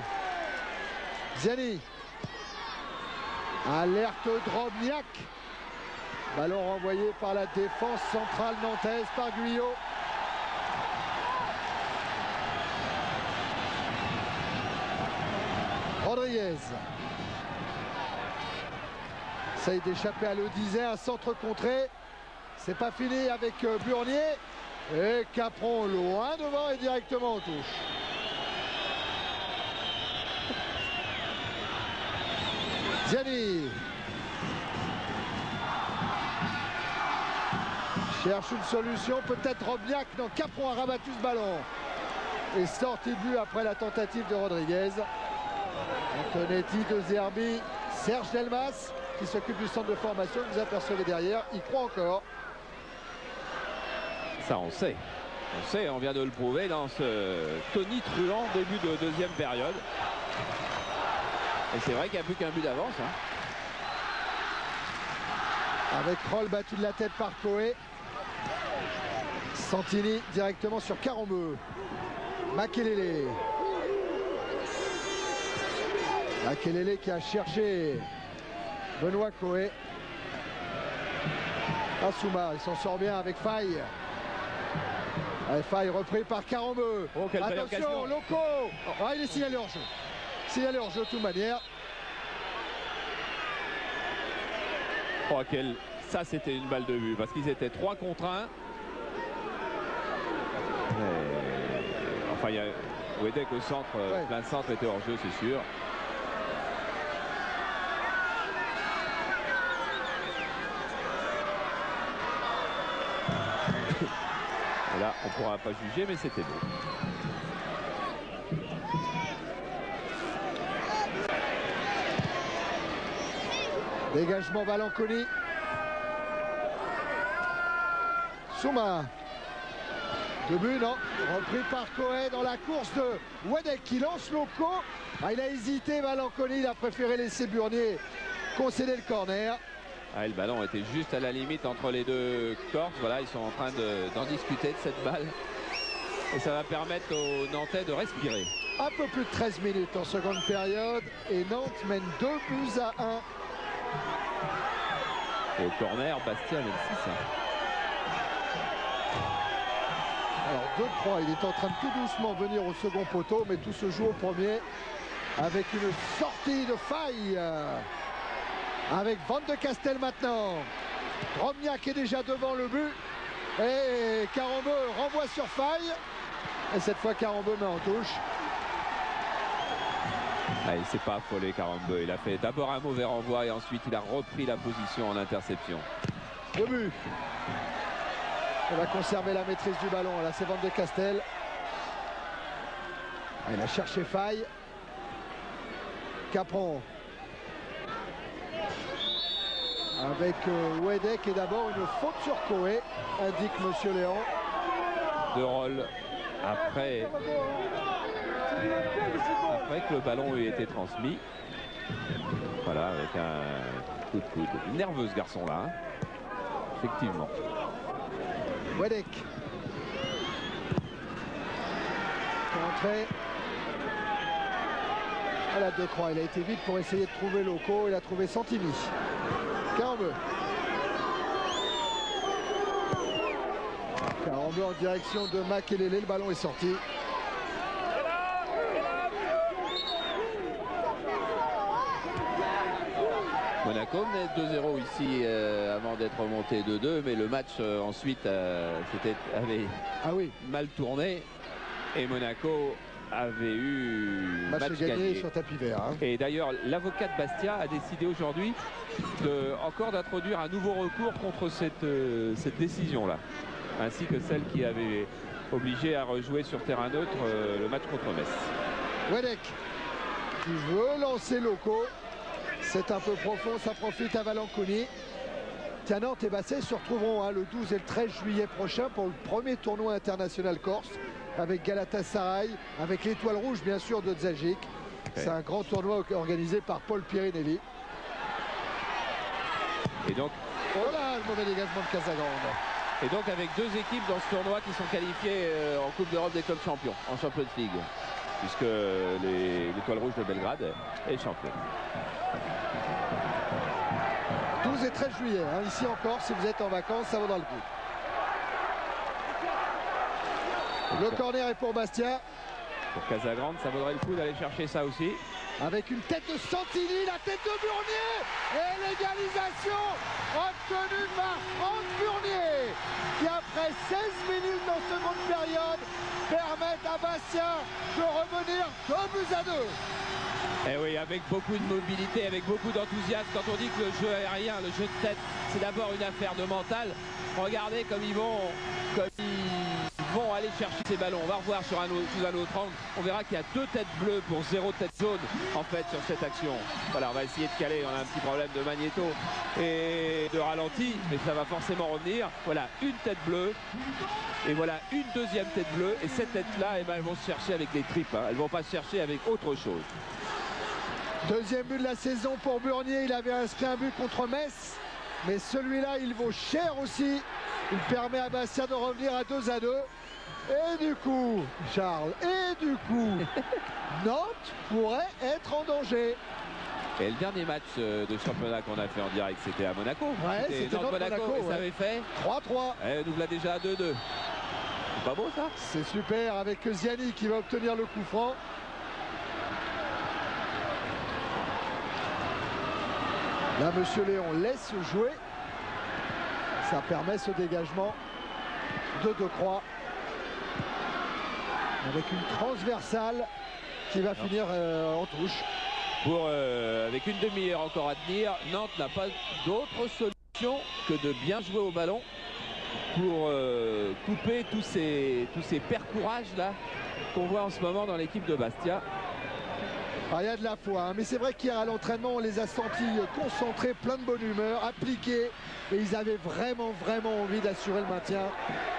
Speaker 1: Ziani. Alerte Drobniak. Ballon renvoyé par la défense centrale nantaise par Guyot. Rodriguez. Essaye d'échapper à l'Eudisais, un centre contré. C'est pas fini avec Burnier. Et Capron loin devant et directement en touche. Ziani. Cherche une solution, peut-être Drobniak. Non, Capron a rabattu ce ballon. Et sorti de but après la tentative de Rodriguez. Antonetti, De Zerbi, Serge Delmas qui s'occupe du centre de formation. Vous apercevez derrière, il croit encore.
Speaker 2: Ça, on sait. On sait, on vient de le prouver dans ce tonitruant début de deuxième période. Et c'est vrai qu'il n'y a plus qu'un but d'avance.
Speaker 1: Avec Roll battu de la tête par Coé. Santini directement sur Carambeu. Makelele. Makelele qui a cherché Benoît Coé. Assouma, il s'en sort bien avec Faille. Faille repris par Carambeu.
Speaker 2: Oh, quelle belle
Speaker 1: attention,
Speaker 2: occasion.
Speaker 1: Loco. Ah, il est signalé hors jeu. Signalé hors jeu de toute manière.
Speaker 2: Oh, ça, c'était une balle de but parce qu'ils étaient 3 contre 1. Enfin, il y a Wedek au centre, plein centre était hors jeu, c'est sûr. Et là, on ne pourra pas juger, mais c'était beau.
Speaker 1: Dégagement Valanconi. Souma. 2 buts, non. Repris par Coé dans la course de Wedek qui lance Loco. Ah, il a hésité, Valanconi. Il a préféré laisser Burnier concéder le corner.
Speaker 2: Ah, le ballon était juste à la limite entre les deux Corses. Voilà, ils sont en train d'en discuter de cette balle. Et ça va permettre aux Nantais de respirer.
Speaker 1: Un peu plus de 13 minutes en seconde période. Et Nantes mène 2 buts à 1.
Speaker 2: Et au corner, Bastia mène 6.
Speaker 1: Alors 2-3, il est en train de tout doucement venir au second poteau, mais tout se joue au premier avec une sortie de Faille. Avec Van de Castel maintenant. Drobniak est déjà devant le but. Et Carambeu renvoie sur Faille. Et cette fois Carambeu met en touche.
Speaker 2: Ah, il ne s'est pas affolé, Karembeu. Il a fait d'abord un mauvais renvoi et ensuite il a repris la position en interception.
Speaker 1: Le but. Il va conserver la maîtrise du ballon. Là, c'est Van de Castel. Il a cherché faille. Capron. Avec Wedek et d'abord une faute sur Coé, indique Monsieur Léon.
Speaker 2: De rôle après que le ballon ait été transmis. Voilà, avec un coup de coude. Nerveux ce garçon-là. Hein. Effectivement.
Speaker 1: Wedek. Entrée. À la 2-3, il a été vite pour essayer de trouver Loco. Il a trouvé Santini. Karembeu. Karembeu en direction de Makelele. Le ballon est sorti.
Speaker 2: Monaco menait 2-0 ici avant d'être remonté 2-2, mais le match ensuite avait mal tourné et Monaco avait eu
Speaker 1: match gagné sur tapis vert. Hein.
Speaker 2: Et d'ailleurs, l'avocat de Bastia a décidé aujourd'hui encore d'introduire un nouveau recours contre cette décision-là, ainsi que celle qui avait obligé à rejouer sur terrain neutre le match contre Metz.
Speaker 1: Wedek qui veut lancer Loco. C'est un peu profond, ça profite à Valanconi. Tiens, Nantes et Basset se retrouveront le 12 et le 13 juillet prochain pour le premier tournoi international corse avec Galatasaray, avec l'Étoile Rouge bien sûr de Zagic. Okay. C'est un grand tournoi organisé par Paul Pirinelli.
Speaker 2: Et donc,
Speaker 1: oh là, le mauvais dégagement de Casagrande.
Speaker 2: Et donc avec deux équipes dans ce tournoi qui sont qualifiées en Coupe d'Europe des clubs champions, en Champions League, puisque l'Étoile Rouge de Belgrade est champion.
Speaker 1: 12 et 13 juillet, ici encore, si vous êtes en vacances, ça vaudra le coup. Le corner est pour Bastia.
Speaker 2: Pour Casagrande, ça vaudrait le coup d'aller chercher ça aussi.
Speaker 1: Avec une tête de Santini, la tête de Burnier. Et l'égalisation obtenue par Franck Burnier, qui après 16 minutes en seconde période, permettent à Bastia de revenir 2-2.
Speaker 2: Et oui, avec beaucoup de mobilité, avec beaucoup d'enthousiasme. Quand on dit que le jeu aérien, le jeu de tête, c'est d'abord une affaire de mental. Regardez comme ils vont aller chercher ces ballons. On va revoir sous un autre angle. On verra qu'il y a 2 têtes bleues pour 0 tête jaune en fait sur cette action. Voilà, on va essayer de caler. On a un petit problème de magnéto et de ralenti, mais ça va forcément revenir. Voilà, une tête bleue. Et voilà une deuxième tête bleue. Et cette tête-là, elles vont se chercher avec les tripes. Elles ne vont pas se chercher avec autre chose.
Speaker 1: Deuxième but de la saison pour Burnier. Il avait inscrit un but contre Metz. Mais celui-là, il vaut cher aussi. Il permet à Bastia de revenir à 2-2. Et du coup, Charles, Nantes pourrait être en danger.
Speaker 2: Et le dernier match de championnat qu'on a fait en direct, c'était à Monaco.
Speaker 1: Ouais, c'était
Speaker 2: Nantes-Monaco. Et ça avait fait
Speaker 1: 3-3.
Speaker 2: Nous voilà déjà à 2-2. C'est pas beau ça?
Speaker 1: C'est super avec Ziani qui va obtenir le coup franc. Là, Monsieur Léon laisse jouer. Ça permet ce dégagement de Decroix. Avec une transversale qui va finir en touche.
Speaker 2: Avec une demi-heure encore à tenir, Nantes n'a pas d'autre solution que de bien jouer au ballon pour couper tous ces percourages là qu'on voit en ce moment dans l'équipe de Bastia.
Speaker 1: Il y a de la foi, mais c'est vrai qu'hier à l'entraînement on les a sentis concentrés, plein de bonne humeur, appliqués, et ils avaient vraiment envie d'assurer le maintien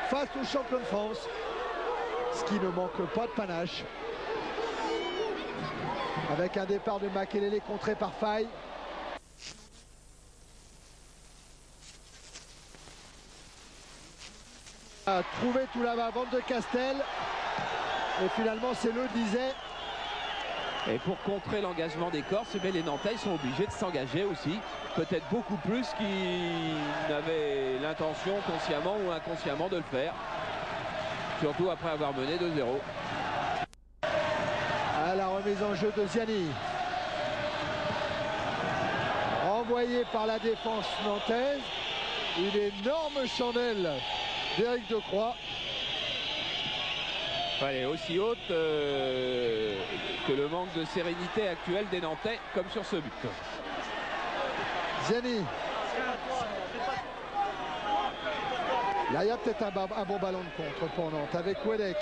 Speaker 1: face aux champions de France, ce qui ne manque pas de panache. Avec un départ de Makelele contré par Faye. A trouvé tout là-bas Van de Castel, et finalement c'est le disait.
Speaker 2: Et pour contrer l'engagement des Corses, les Nantais sont obligés de s'engager aussi, peut-être beaucoup plus qu'ils n'avaient l'intention consciemment ou inconsciemment de le faire, surtout après avoir mené 2-0.
Speaker 1: À la remise en jeu de Ziani, renvoyé par la défense nantaise, une énorme chandelle d'Éric Decroix.
Speaker 2: Elle est aussi haute que le manque de sérénité actuel des Nantais, comme sur ce but.
Speaker 1: Ziani. Là, il y a peut-être un bon ballon de contre pour Nantes avec Wedek,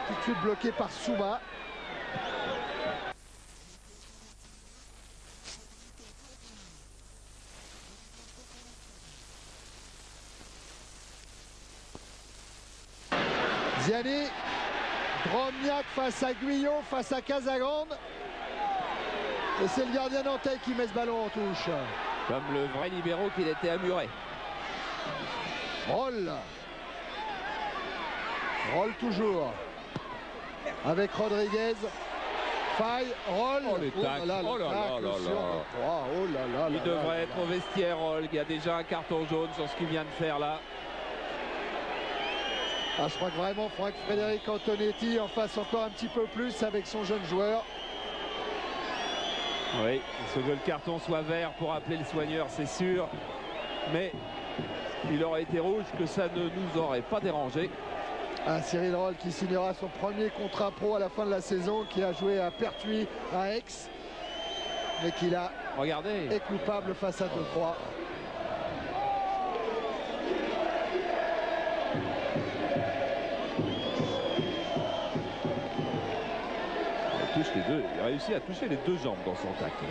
Speaker 1: tout de suite bloqué par Souma. Ziani, Drobniak face à Guyot, face à Casagrande. Et c'est le gardien nantais qui met ce ballon en touche.
Speaker 2: Comme le vrai libéraux qu'il était à Muret.
Speaker 1: Roll. Roll toujours. Avec Rodriguez. Faille, Roll.
Speaker 2: Oh les tacles.
Speaker 1: Oh là là.
Speaker 2: Il devrait être au vestiaire, Roll. Il y a déjà un carton jaune sur ce qu'il vient de faire là.
Speaker 1: Ah, je crois que vraiment, il faudrait que Frédéric Antonetti en fasse encore un petit peu plus avec son jeune joueur.
Speaker 2: Oui, il se veut le carton soit vert pour appeler le soigneur, c'est sûr. Mais il aurait été rouge que ça ne nous aurait pas dérangé.
Speaker 1: Ah, Cyril Roll qui signera son premier contrat pro à la fin de la saison, qui a joué à Pertuis, à Aix. Mais qui là est coupable face à Decroix.
Speaker 2: Il a réussi à toucher les deux jambes dans son tacle.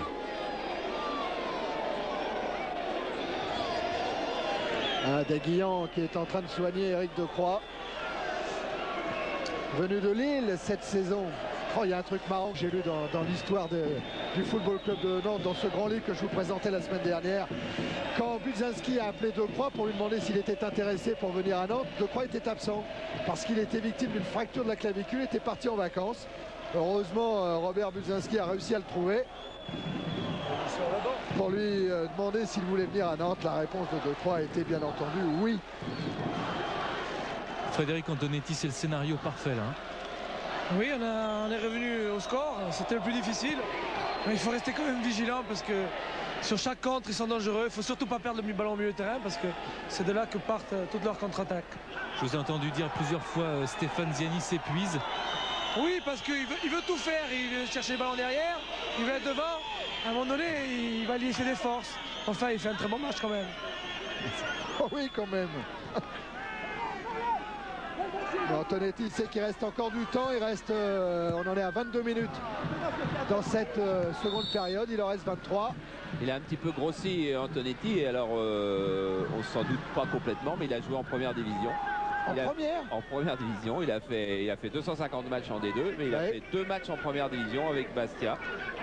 Speaker 1: Daguillan qui est en train de soigner Éric Decroix. Venu de Lille cette saison. Oh, il y a un truc marrant que j'ai lu dans l'histoire du Football Club de Nantes, dans ce grand livre que je vous présentais la semaine dernière. Quand Budzinski a appelé Decroix pour lui demander s'il était intéressé pour venir à Nantes, Decroix était absent parce qu'il était victime d'une fracture de la clavicule, était parti en vacances. Heureusement, Robert Budzinski a réussi à le trouver pour lui demander s'il voulait venir à Nantes. La réponse de Decroix était bien entendu oui.
Speaker 3: Frédéric Antonetti, c'est le scénario parfait là.
Speaker 4: Oui, on est revenu au score, c'était le plus difficile. Mais il faut rester quand même vigilant parce que sur chaque contre, ils sont dangereux. Il ne faut surtout pas perdre le ballon au milieu de terrain parce que c'est de là que partent toutes leurs contre-attaques.
Speaker 3: Je vous ai entendu dire plusieurs fois Stéphane Ziani s'épuise.
Speaker 4: Oui, parce qu'il veut tout faire. Il veut chercher le ballon derrière, il veut être devant. À un moment donné, il va lier des forces. Enfin, il fait un très bon match quand même.
Speaker 1: Oh oui, quand même. Mais Antonetti sait qu'il reste encore du temps. Il reste, on en est à 22 minutes dans cette seconde période. Il en reste 23.
Speaker 2: Il a un petit peu grossi Antonetti. Et alors, on s'en doute pas complètement, mais il a joué en première division. En première division, il a fait 250 matchs en D2, mais il a fait 2 matchs en première division avec Bastia,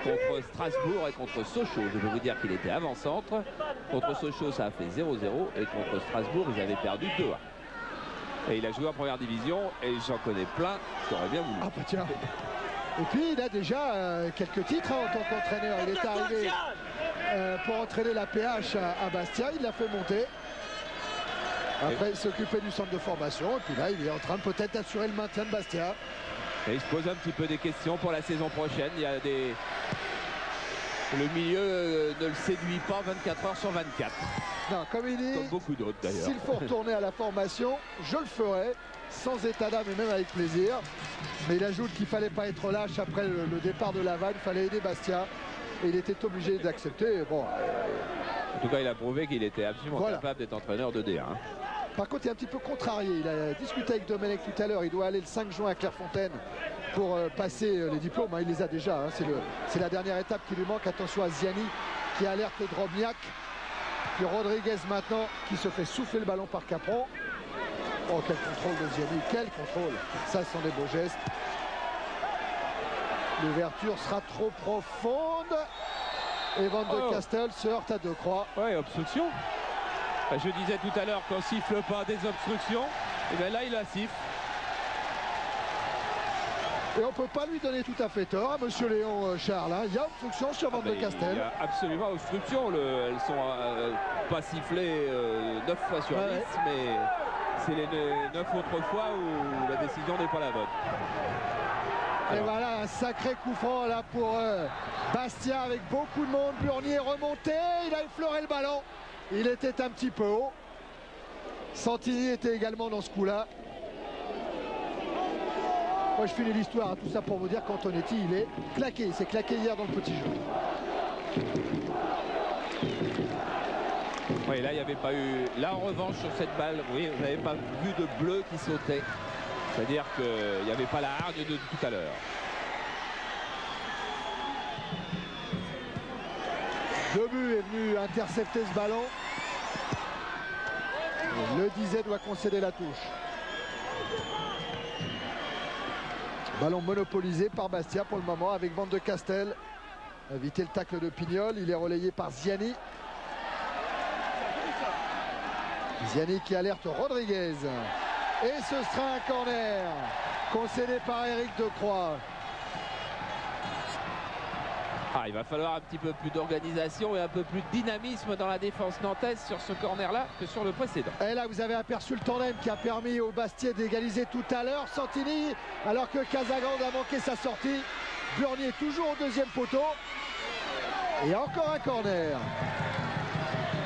Speaker 2: contre Strasbourg et contre Sochaux. Je peux vous dire qu'il était avant-centre. Contre Sochaux, ça a fait 0-0 et contre Strasbourg, ils avaient perdu 2-1. Et il a joué en première division et j'en connais plein qui auraient bien voulu.
Speaker 1: Ah bah tiens. Et puis il a déjà quelques titres en tant qu'entraîneur. Il est arrivé pour entraîner la PH à Bastia, il l'a fait monter. Après, il s'occupait du centre de formation. Et puis là, il est en train peut-être d'assurer le maintien de Bastia.
Speaker 2: Et il se pose un petit peu des questions pour la saison prochaine. Il y a des... Le milieu ne le séduit pas 24 heures sur 24.
Speaker 1: Non, comme il dit,
Speaker 2: comme beaucoup d'autres d'ailleurs.
Speaker 1: S'il faut retourner à la formation, je le ferai. Sans état d'âme et même avec plaisir. Mais il ajoute qu'il ne fallait pas être lâche après le départ de Laval. Il fallait aider Bastia. Et il était obligé d'accepter. Bon,
Speaker 2: en tout cas, il a prouvé qu'il était absolument capable d'être entraîneur de D1.
Speaker 1: Par contre, il est un petit peu contrarié. Il a discuté avec Domenech tout à l'heure. Il doit aller le 5 juin à Clairefontaine pour passer les diplômes. Il les a déjà. C'est la dernière étape qui lui manque. Attention à Ziani qui alerte Drobniak. Puis Rodriguez maintenant qui se fait souffler le ballon par Capron. Oh, quel contrôle de Ziani. Quel contrôle. Ça, ce sont des beaux gestes. L'ouverture sera trop profonde. Et Van de Castel se heurte à Decroix.
Speaker 2: Ouais, obstruction. Je disais tout à l'heure qu'on siffle pas des obstructions. Et bien là, il la siffle.
Speaker 1: Et on ne peut pas lui donner tout à fait tort à monsieur Léon Charles. Il y a obstruction sur Van de Castel.
Speaker 2: Il y a absolument obstruction. Elles sont pas sifflées 9 fois sur 10, mais c'est les 9 autres fois où la décision n'est pas la bonne.
Speaker 1: Et voilà, un sacré coup franc là pour Bastia avec beaucoup de monde. Burnier est remonté, il a effleuré le ballon. Il était un petit peu haut. Santini était également dans ce coup-là. Moi je finis l'histoire, hein, tout ça pour vous dire qu'Antonetti il est claqué, il s'est claqué hier dans le petit jeu.
Speaker 2: Oui, là il n'y avait pas eu. Là en revanche sur cette balle, oui, vous n'avez pas vu de bleu qui sautait. C'est-à-dire qu'il n'y avait pas la hargne de tout à l'heure.
Speaker 1: Debu est venu intercepter ce ballon. Le Dizet doit concéder la touche. Ballon monopolisé par Bastia pour le moment avec Van de Castel. Éviter le tacle de Pignol. Il est relayé par Ziani. Ziani qui alerte Rodriguez. Et ce sera un corner concédé par Éric Decroix.
Speaker 2: Ah, il va falloir un petit peu plus d'organisation et un peu plus de dynamisme dans la défense nantaise sur ce corner-là que sur le précédent.
Speaker 1: Et là, vous avez aperçu le tandem qui a permis au Bastia d'égaliser tout à l'heure. Santini, alors que Casagrande a manqué sa sortie. Burnier toujours au deuxième poteau. Et encore un corner.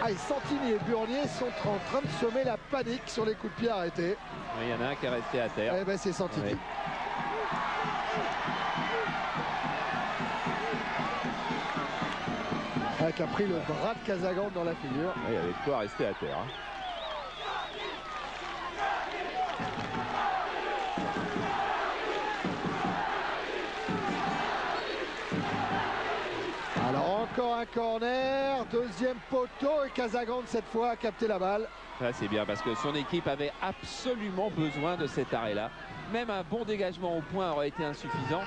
Speaker 1: Ah, et Santini et Burnier sont en train de semer la panique sur les coups de pied arrêtés.
Speaker 2: Il y en a un qui est resté à terre.
Speaker 1: Eh ben, c'est Santini.
Speaker 2: Oui.
Speaker 1: Qui a pris le bras de Casagrande dans la figure.
Speaker 2: Il y avait de quoi rester à terre. Hein.
Speaker 1: Alors encore un corner, deuxième poteau et Casagrande cette fois a capté la balle.
Speaker 2: Là c'est bien parce que son équipe avait absolument besoin de cet arrêt-là. Même un bon dégagement au point aurait été insuffisant.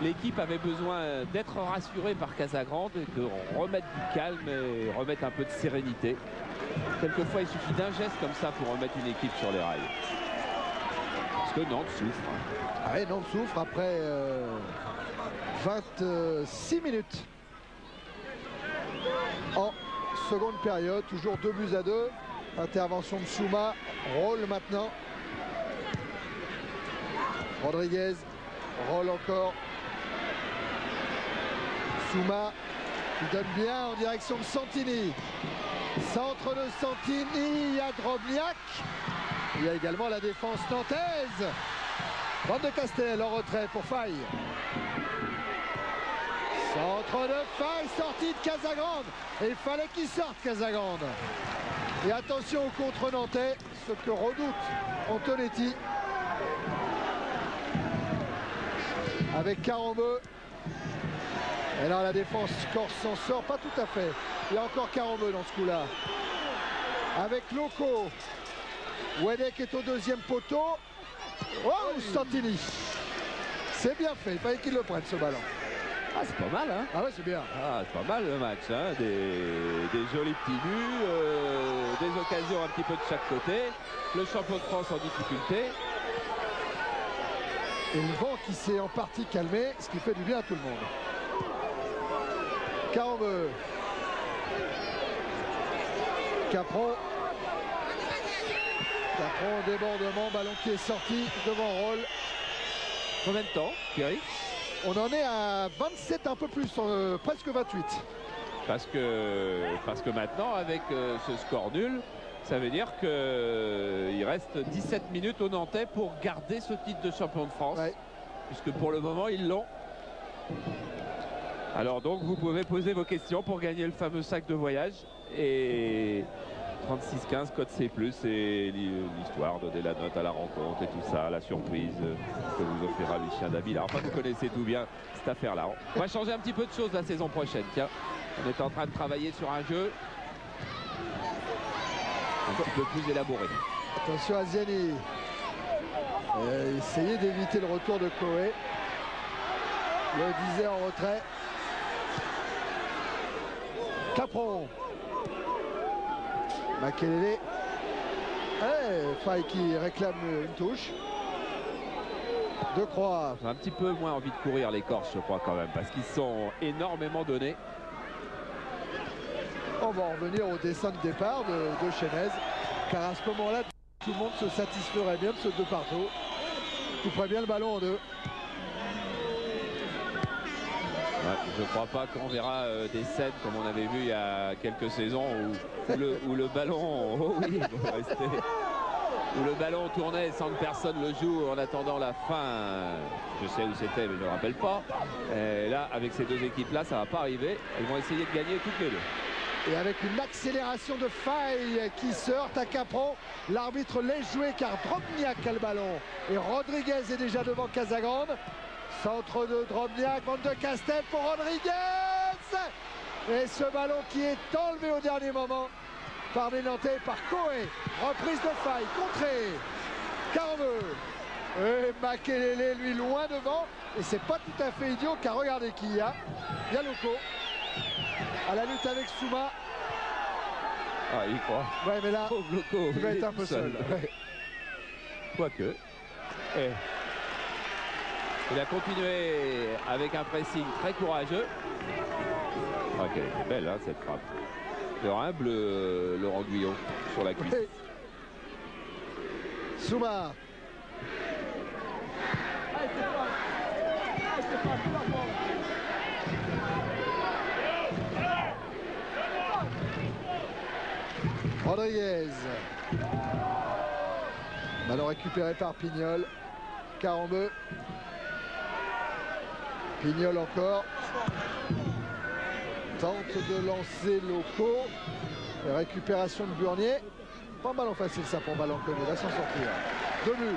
Speaker 2: L'équipe avait besoin d'être rassurée par Casagrande et de remettre du calme et remettre un peu de sérénité. Quelquefois, il suffit d'un geste comme ça pour remettre une équipe sur les rails. Parce que Nantes souffre.
Speaker 1: Ah oui, Nantes souffre après 26 minutes en seconde période. Toujours 2-2. Intervention de Souma. Rôle maintenant. Rodriguez, rôle encore. Souma qui donne bien en direction de Santini. Centre de Santini, il y a Drobniak. Il y a également la défense nantaise. Van de Castel en retrait pour Faye. Centre de Faye, sortie de Casagrande. Et il fallait qu'il sorte Casagrande. Et attention au contre nantais, ce que redoute Antonetti. Avec Carambeu. Et là la défense corse s'en sort pas tout à fait. Il y a encore Carambeu dans ce coup-là. Avec Loco. Wedek est au deuxième poteau. Oh, Santini. C'est bien fait, il fallait qu'il le prenne ce ballon.
Speaker 2: Ah, c'est pas mal, hein.
Speaker 1: Ah ouais, c'est bien.
Speaker 2: Ah, c'est pas mal le match, hein. Des jolis petits buts, des occasions un petit peu de chaque côté. Le champion de France en difficulté.
Speaker 1: Et le vent qui s'est en partie calmé, ce qui fait du bien à tout le monde. Carambeu. Capron. Capron, débordement, ballon qui est sorti devant Roll.
Speaker 2: Combien de temps, Thierry?
Speaker 1: On en est à 27, un peu plus, presque 28.
Speaker 2: Parce que maintenant, avec ce score nul, ça veut dire qu'il reste 17 minutes aux Nantais pour garder ce titre de champion de France. Ouais. Puisque pour le moment, ils l'ont. Alors donc, vous pouvez poser vos questions pour gagner le fameux sac de voyage. Et 36-15, code C+, et l'histoire, donner la note à la rencontre et tout ça, la surprise que vous offrira Lucien Dabila. Enfin, vous connaissez tout bien cette affaire-là. On va changer un petit peu de choses la saison prochaine. Tiens, on est en train de travailler sur un jeu un petit peu plus élaboré.
Speaker 1: Attention à Ziani. Essayez d'éviter le retour de Coé. Le disait en retrait. Capron. Makelele. Faye qui réclame une touche. Decroix.
Speaker 2: J'ai un petit peu moins envie de courir les Corses, je crois, quand même, parce qu'ils sont énormément donnés.
Speaker 1: On va en revenir au dessin de départ de Chenez, car à ce moment-là, tout le monde se satisferait bien de ce 2 partout. Il ferait bien le ballon en deux.
Speaker 2: Ouais, je ne crois pas qu'on verra des scènes comme on avait vu il y a quelques saisons où le ballon, oh oui, où le ballon tournait sans que personne le joue en attendant la fin. Je sais où c'était, mais je ne me rappelle pas. Et là, avec ces deux équipes-là, ça ne va pas arriver. Elles vont essayer de gagner toutes les deux.
Speaker 1: Et avec une accélération de Faille qui se heurte à Capron, l'arbitre laisse jouer car Drobniak a le ballon. Et Rodriguez est déjà devant Casagrande. Centre de Drobniak, Van de Castel pour Rodriguez. Et ce ballon qui est enlevé au dernier moment par les Nantais et par Coé. Reprise de Faille, contrée. Carambeu. Et Makelele, lui, loin devant. Et c'est pas tout à fait idiot car regardez qui il y a. Il y a Loco. À la lutte avec Souma.
Speaker 2: Ah, il croit.
Speaker 1: Ouais, mais là,
Speaker 2: pauvre Loco,
Speaker 1: il va être un peu seul. Ouais.
Speaker 2: Quoique. Et il a continué avec un pressing très courageux. Ah, quelle était belle, hein, cette frappe. Le humble Laurent Guyot sur la cuisse.
Speaker 1: Souma. Rodriguez. Ballon récupéré par Pignol. Carambeu. Pignol encore. Tente de lancer Loco. Et récupération de Burnier. Pas un ballon facile ça pour Balancone. Il va s'en sortir. 2 buts.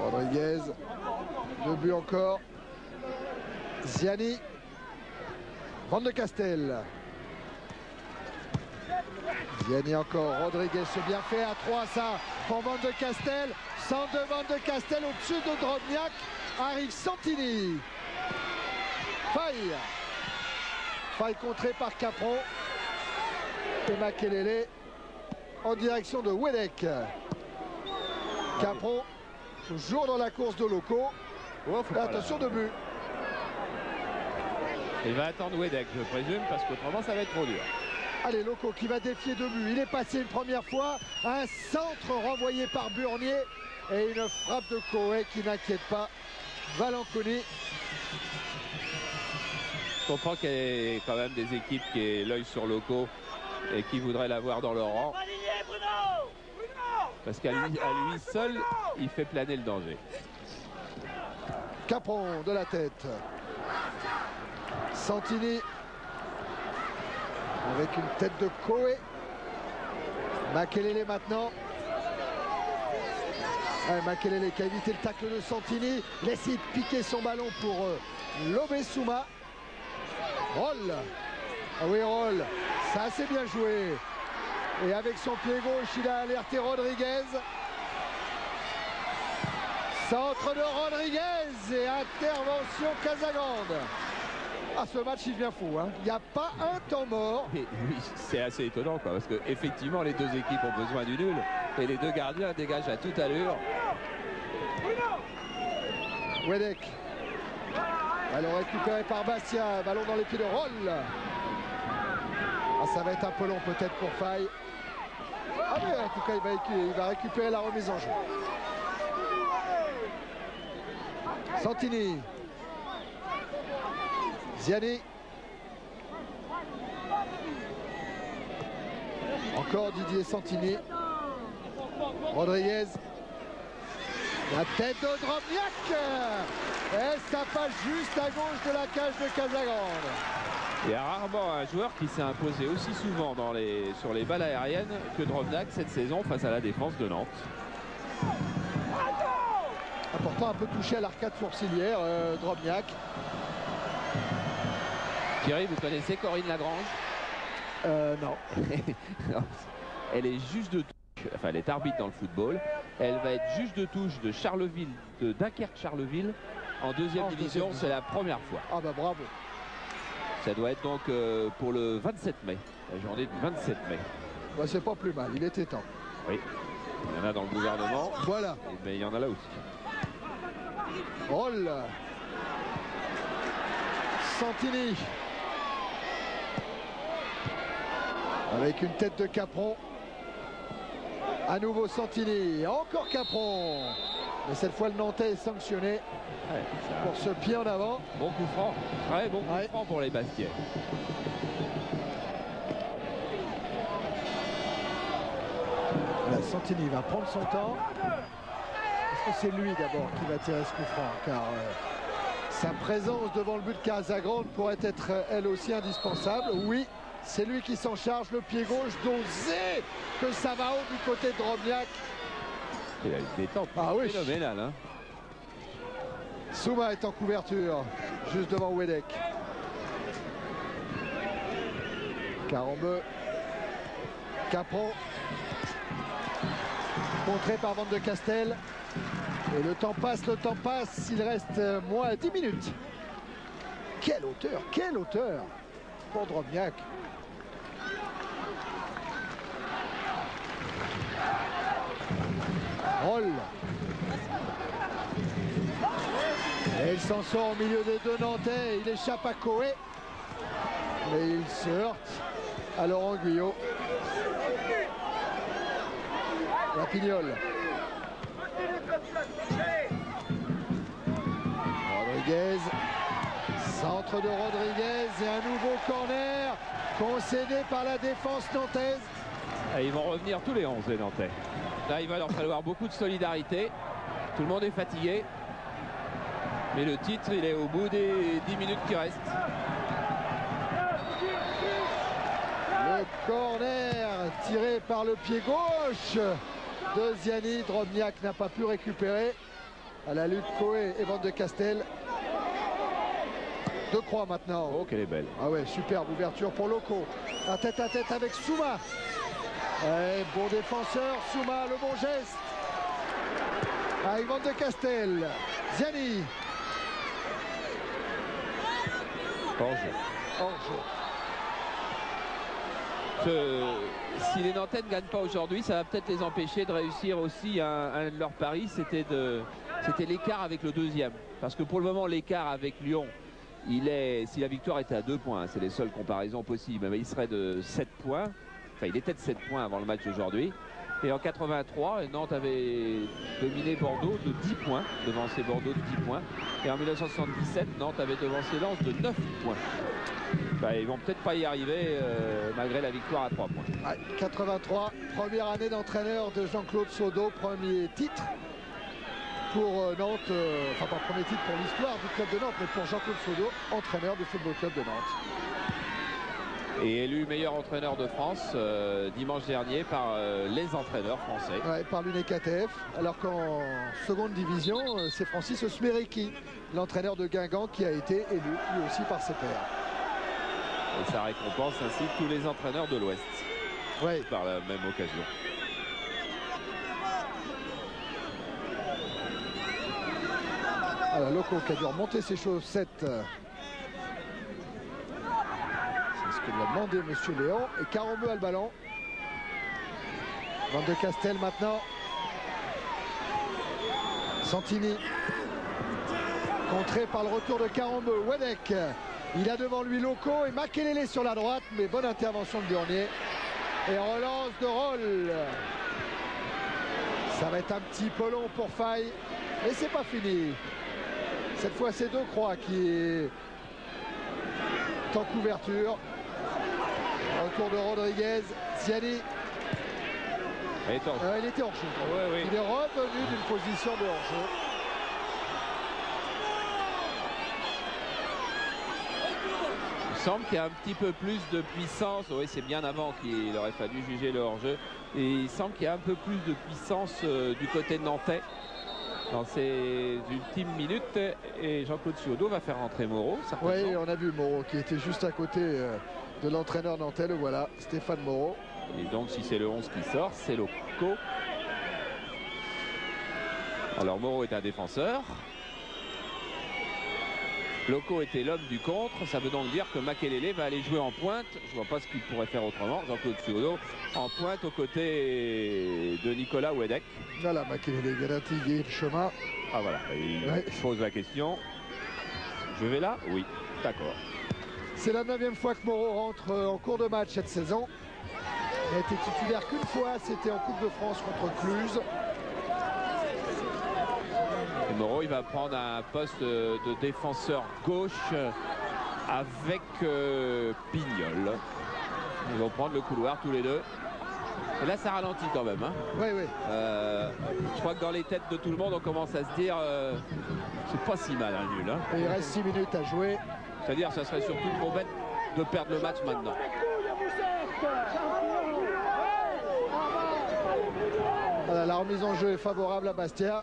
Speaker 1: Rodriguez. 2 buts encore. Ziani. Van de Castel. Ziani encore. Rodriguez, c'est bien fait à 3 ça pour Van de Castel. Centre de Van de Castel au-dessus de Drobniak. Arrive Santini. Faille. Faille contrée par Capron. Et Makelele en direction de Wedek. Capron toujours dans la course de Loco.
Speaker 2: Oh,
Speaker 1: attention de but.
Speaker 2: Il va attendre Wedek, je présume, parce qu'autrement ça va être trop dur.
Speaker 1: Allez, Loco qui va défier 2 buts. Il est passé une première fois. Un centre renvoyé par Burnier. Et une frappe de Coé qui n'inquiète pas Valanconi.
Speaker 2: Je comprends qu'il y ait quand même des équipes qui aient l'œil sur Loco et qui voudraient l'avoir dans leur rang. Parce qu'à lui seul, il fait planer le danger.
Speaker 1: Capron de la tête. Santini avec une tête de Coé. Makelele maintenant. Makelele qui a évité le tacle de Santini. Laisse piquer son ballon pour Lobesuma. Roll. Ah oui, Roll. Ça c'est bien joué. Et avec son pied gauche, il a alerté Rodriguez. Centre de Rodriguez et intervention Casagrande. Ah, ce match il devient fou, hein. Il n'y a pas un temps mort.
Speaker 2: Et oui, c'est assez étonnant quoi, parce que effectivement les deux équipes ont besoin du nul et les deux gardiens dégagent à toute allure.
Speaker 1: Wedek. Ballon récupéré par Bastia. Ballon dans les pieds de Roll. Ah, ça va être un peu long peut-être pour Faille. Ah mais en tout cas il va récupérer la remise en jeu. Santini. Ziani. Encore Didier Santini. Rodriguez. La tête de Drobniak. Et ça passe juste à gauche de la cage de Casagrande.
Speaker 2: Il y a rarement un joueur qui s'est imposé aussi souvent sur les balles aériennes que Drobniak cette saison face à la défense de Nantes.
Speaker 1: Pourtant un peu touché à l'arcade sourcilière, Drobniak.
Speaker 2: Thierry, vous connaissez Corinne Lagrange?
Speaker 1: Non.
Speaker 2: Elle est juge de touche, enfin elle est arbitre dans le football. Elle va être juge de touche de Charleville, de Dunkerque-Charleville en deuxième division. C'est la première fois.
Speaker 1: Ah bah bravo.
Speaker 2: Ça doit être donc pour le 27 mai, la journée du 27 mai.
Speaker 1: Bah, c'est pas plus mal, il était temps.
Speaker 2: Oui, il y en a dans le gouvernement.
Speaker 1: Voilà.
Speaker 2: Mais il y en a là aussi.
Speaker 1: Roll. Santini. Avec une tête de Capron. À nouveau Santini. Encore Capron. Mais cette fois, le Nantais est sanctionné pour ce pied en avant.
Speaker 2: Bon coup franc, très bon coup franc pour les Bastiais.
Speaker 1: Voilà, Santini va prendre son temps. Est-ce que c'est lui d'abord qui va tirer ce coup franc? Car sa présence devant le but de Casagrande pourrait être elle aussi indispensable. Oui, c'est lui qui s'en charge, le pied gauche dosé que ça va haut du côté de Drobniak.
Speaker 2: Il a une détente phénoménale. Hein.
Speaker 1: Souma est en couverture, juste devant Wedek. Carambeu. Capron. Contré par Van de Castel. Et le temps passe, il reste moins 10 minutes. Quelle hauteur pour Drobniak. Roll. Et il s'en sort au milieu des deux Nantais. Il échappe à Coé. Mais il se heurte à Laurent Guyot. Rapignol. Rodriguez. Centre de Rodriguez et un nouveau corner concédé par la défense nantaise.
Speaker 2: Et ils vont revenir tous les 11 les Nantais. Là, il va leur falloir beaucoup de solidarité. Tout le monde est fatigué. Mais le titre, il est au bout des 10 minutes qui restent.
Speaker 1: Le corner tiré par le pied gauche de Ziani. Drobniak n'a pas pu récupérer. À la lutte, Coé et Van de Castel. De Croix maintenant.
Speaker 2: Oh, qu'elle est belle.
Speaker 1: Ah ouais, superbe ouverture pour Loco. Un tête-à-tête avec Souma. Et bon défenseur, Souma, le bon geste. Avec Van de Castel. Ziani.
Speaker 2: Hors-jeu. Si les Nantais ne gagnent pas aujourd'hui, ça va peut-être les empêcher de réussir aussi un de leurs paris. C'était l'écart avec le deuxième. Parce que pour le moment, l'écart avec Lyon, si la victoire était à 2 points, c'est les seules comparaisons possibles, mais il serait de 7 points. Enfin, il était de 7 points avant le match d'aujourd'hui. Et en 83, Nantes avait dominé Bordeaux de 10 points, devancé Bordeaux de 10 points. Et en 1977, Nantes avait devancé Lens de 9 points. Enfin, ils vont peut-être pas y arriver malgré la victoire à 3 points.
Speaker 1: Ouais, 83, première année d'entraîneur de Jean-Claude Saudeau, premier titre pour Nantes, enfin pas premier titre pour l'histoire du club de Nantes, mais pour Jean-Claude Saudeau, entraîneur du Football Club de Nantes.
Speaker 2: Et élu meilleur entraîneur de France dimanche dernier par les entraîneurs français.
Speaker 1: Ouais, par l'UNECATF, alors qu'en seconde division, c'est Francis Smericki, l'entraîneur de Guingamp, qui a été élu lui aussi par ses pairs.
Speaker 2: Et ça récompense ainsi tous les entraîneurs de l'Ouest.
Speaker 1: Ouais.
Speaker 2: Par la même occasion.
Speaker 1: Alors Loco qui a dû remonter ses chaussettes. C'est ce que lui a demandé Monsieur Léon. Et Carambeu a le ballon. Van de Castel maintenant. Santini. Contré par le retour de Carambeu. Wedek. Il a devant lui Loco et Makelele sur la droite. Mais bonne intervention de Burnier. Et relance de Roll. Ça va être un petit peu long pour Faye. Mais c'est pas fini. Cette fois, c'est De Croix qui est en couverture. Retour de Rodriguez. Ziani. Il était hors-jeu.
Speaker 2: Ouais.
Speaker 1: Il est revenu d'une position de hors-jeu.
Speaker 2: Il semble qu'il y a un petit peu plus de puissance. Oui, c'est bien avant qu'il aurait fallu juger le hors-jeu. Et il semble qu'il y a un peu plus de puissance du côté de Nantais dans ces ultimes minutes. Et Jean-Claude Saudeau va faire rentrer Moreau.
Speaker 1: Oui, on a vu Moreau qui était juste à côté de l'entraîneur nantais. Le voilà, Stéphane Moreau.
Speaker 2: Et donc, si c'est le 11 qui sort, c'est Loco. Alors, Moreau est un défenseur. Loco était l'homme du contre. Ça veut donc dire que Makelele va aller jouer en pointe. Je ne vois pas ce qu'il pourrait faire autrement. Jean-Claude Saudeau en pointe aux côtés de Nicolas Wedek.
Speaker 1: Voilà, Makelele vient d'intégrer le chemin.
Speaker 2: Ah voilà, il pose la question. Je vais là? Oui, d'accord.
Speaker 1: C'est la 9e fois que Moreau rentre en cours de match cette saison. Il a été titulaire qu'une fois, c'était en Coupe de France contre Cluse.
Speaker 2: Moreau, il va prendre un poste de défenseur gauche avec Pignol. Ils vont prendre le couloir tous les deux. Et là, ça ralentit quand même. Hein.
Speaker 1: Oui, oui.
Speaker 2: Je crois que dans les têtes de tout le monde, on commence à se dire c'est pas si mal un nul. Hein.
Speaker 1: Et il reste 6 minutes à jouer.
Speaker 2: C'est-à-dire ça serait surtout trop bête de perdre le match maintenant.
Speaker 1: Voilà, la remise en jeu est favorable à Bastia.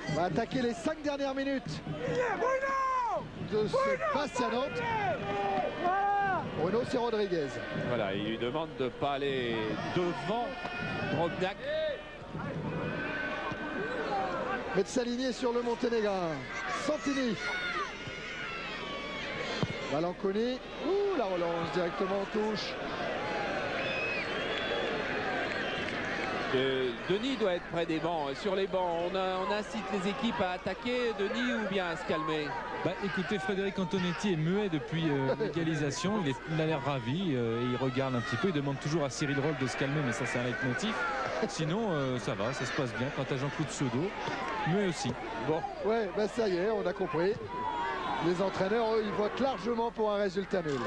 Speaker 1: On va attaquer les 5 dernières minutes de ce Bastia Nantes. Bruno, c'est Rodriguez.
Speaker 2: Voilà, il lui demande de ne pas aller devant Drobniak.
Speaker 1: Mais de s'aligner sur le Monténégrin. Santini. Valanconi. Ouh, la relance directement en touche.
Speaker 2: Denis doit être près des bancs. Sur les bancs, on incite les équipes à attaquer Denis ou bien à se calmer.
Speaker 3: Bah, écoutez, Frédéric Antonetti est muet depuis l'égalisation. Il a l'air ravi et il regarde un petit peu. Il demande toujours à Cyril Roll de se calmer, mais ça c'est un leitmotiv. Sinon, ça va, ça se passe bien. Quant à Jean-Claude Pseudo, muet aussi.
Speaker 2: Bon.
Speaker 1: Ouais, bah ça y est, on a compris. Les entraîneurs, eux, ils votent largement pour un résultat nul.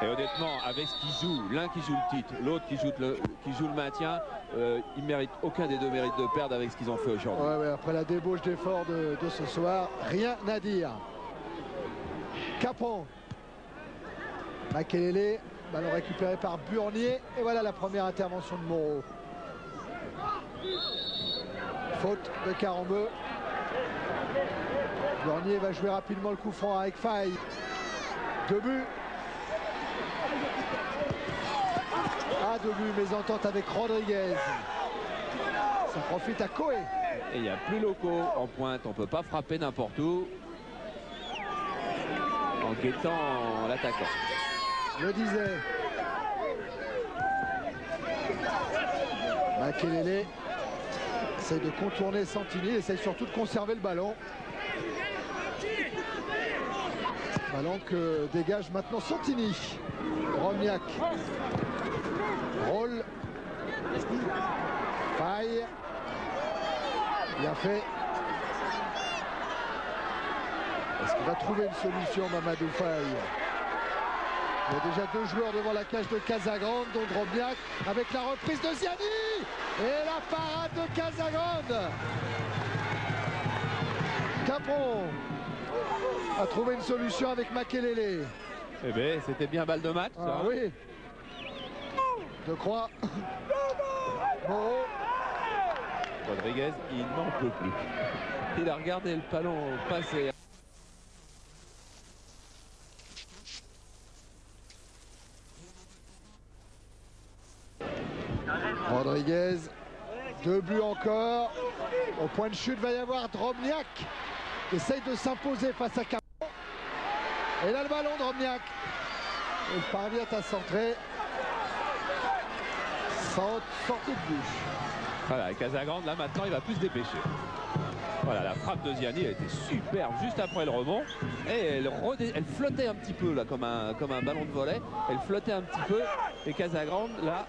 Speaker 2: Et honnêtement, avec ce qu'ils jouent, l'un qui joue le titre, l'autre qui joue le maintien, ils méritent, aucun des deux mérite de perdre avec ce qu'ils ont fait aujourd'hui.
Speaker 1: Ouais, ouais, après la débauche d'effort de ce soir, rien à dire. Capron. Makelele, ballon récupéré par Burnier. Et voilà la première intervention de Moreau. Faute de Carambeu. Burnier va jouer rapidement le coup franc avec Faye. 2 buts. Ah, 2 buts, mésentente avec Rodriguez. Ça profite à Coé.
Speaker 2: Et il n'y a plus locaux en pointe, on ne peut pas frapper n'importe où en guettant l'attaquant.
Speaker 1: Je le disais. Makelele essaye de contourner Santini, essaye surtout de conserver le ballon. Ballon que dégage maintenant Santini. Drobniak. Roll. Faille. Bien fait. Est-ce qu'il va trouver une solution, Mamadou Faye? Il y a déjà 2 joueurs devant la cage de Casagrande, dont Drobniak, avec la reprise de Ziani. Et la parade de Casagrande. Capron a trouvé une solution avec Makelele.
Speaker 2: Eh bien, c'était bien balle de match.
Speaker 1: Ah,
Speaker 2: ça, hein.
Speaker 1: oui. De Croix. Moreau.
Speaker 2: Rodriguez, il n'en peut plus. Il a regardé le ballon passer.
Speaker 1: Rodriguez. 2 buts encore. Au point de chute, va y avoir Drobniak qui essaye de s'imposer face à Capron. Et là, le ballon, Drobniak. Il parvient à centrer. Sortie de but.
Speaker 2: Voilà, Casagrande, là maintenant, il va plus se dépêcher. Voilà, la frappe de Ziani, elle était superbe juste après le rebond. Et elle flottait un petit peu, là, comme un ballon de volley. Elle flottait un petit peu. Et Casagrande, là,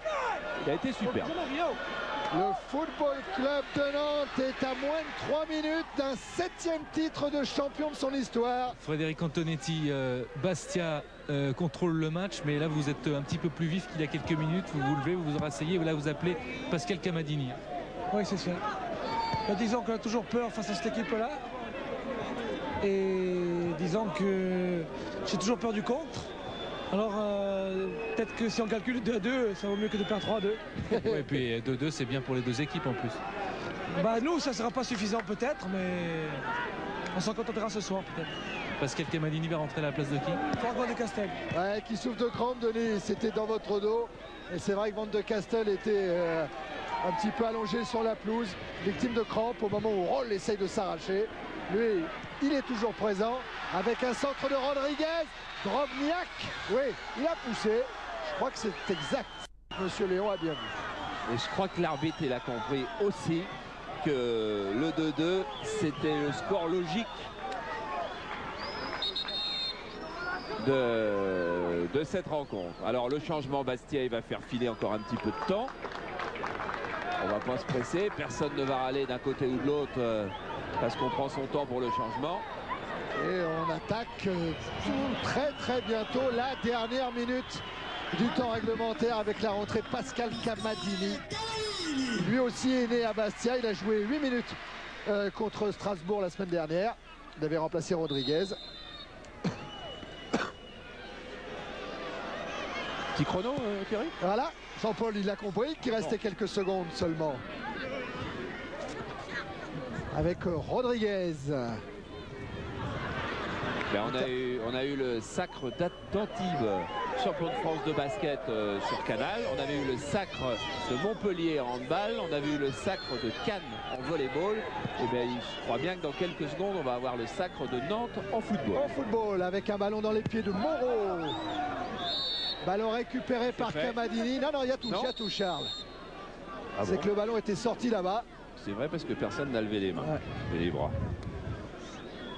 Speaker 2: il a été superbe.
Speaker 1: Le Football Club de Nantes est à moins de 3 minutes d'un 7e titre de champion de son histoire.
Speaker 3: Frédéric Antonetti, Bastia contrôle le match, mais là vous êtes un petit peu plus vif qu'il y a quelques minutes. Vous vous levez, vous vous rasseyez, là vous appelez Pascal Camadini.
Speaker 4: Oui, c'est ça. Disons qu'on a toujours peur face à cette équipe-là. Et disons que j'ai toujours peur du contre. Alors peut-être que si on calcule 2-2, ça vaut mieux que de perdre 3-2.
Speaker 3: Ouais, et puis 2-2, c'est bien pour les deux équipes en plus.
Speaker 4: Bah nous, ça ne sera pas suffisant peut-être, mais on s'en contentera ce soir peut-être.
Speaker 3: Pascal Camadini va rentrer à la place de qui?
Speaker 4: Franck Van de Castel.
Speaker 1: Ouais, qui souffre de crampes, Denis. C'était dans votre dos. Et c'est vrai que Van de Castel était un petit peu allongé sur la pelouse, victime de crampes au moment où Roll essaye de s'arracher. Lui, il est toujours présent avec un centre de Rodriguez. Drobniak, oui, il a poussé. Je crois que c'est exact. Monsieur Léon a bien vu.
Speaker 2: Et je crois que l'arbitre, il a compris aussi que le 2-2, c'était le score logique de cette rencontre. Alors le changement, Bastia, il va faire filer encore un petit peu de temps. On va pas se presser, personne ne va râler d'un côté ou de l'autre parce qu'on prend son temps pour le changement.
Speaker 1: Et on attaque très bientôt la dernière minute du temps réglementaire avec la rentrée de Pascal Camadini. Lui aussi est né à Bastia, il a joué 8 minutes contre Strasbourg la semaine dernière. Il avait remplacé Rodriguez.
Speaker 2: Petit chrono, Thierry.
Speaker 1: Voilà, Jean-Paul il a compris qu'il restait quelques secondes seulement. Avec Rodriguez.
Speaker 2: Ben, on a eu le sacre d'Antibes, champion de France de basket sur Canal. On avait eu le sacre de Montpellier en handball. On avait eu le sacre de Cannes en volleyball. Et bien, je crois bien que dans quelques secondes, on va avoir le sacre de Nantes en football.
Speaker 1: En football, avec un ballon dans les pieds de Moreau. Ballon récupéré par Camadini. Non, il y a tout, Charles.
Speaker 2: Ah
Speaker 1: c'est que le ballon était sorti là-bas.
Speaker 2: C'est vrai parce que personne n'a levé les mains et les bras.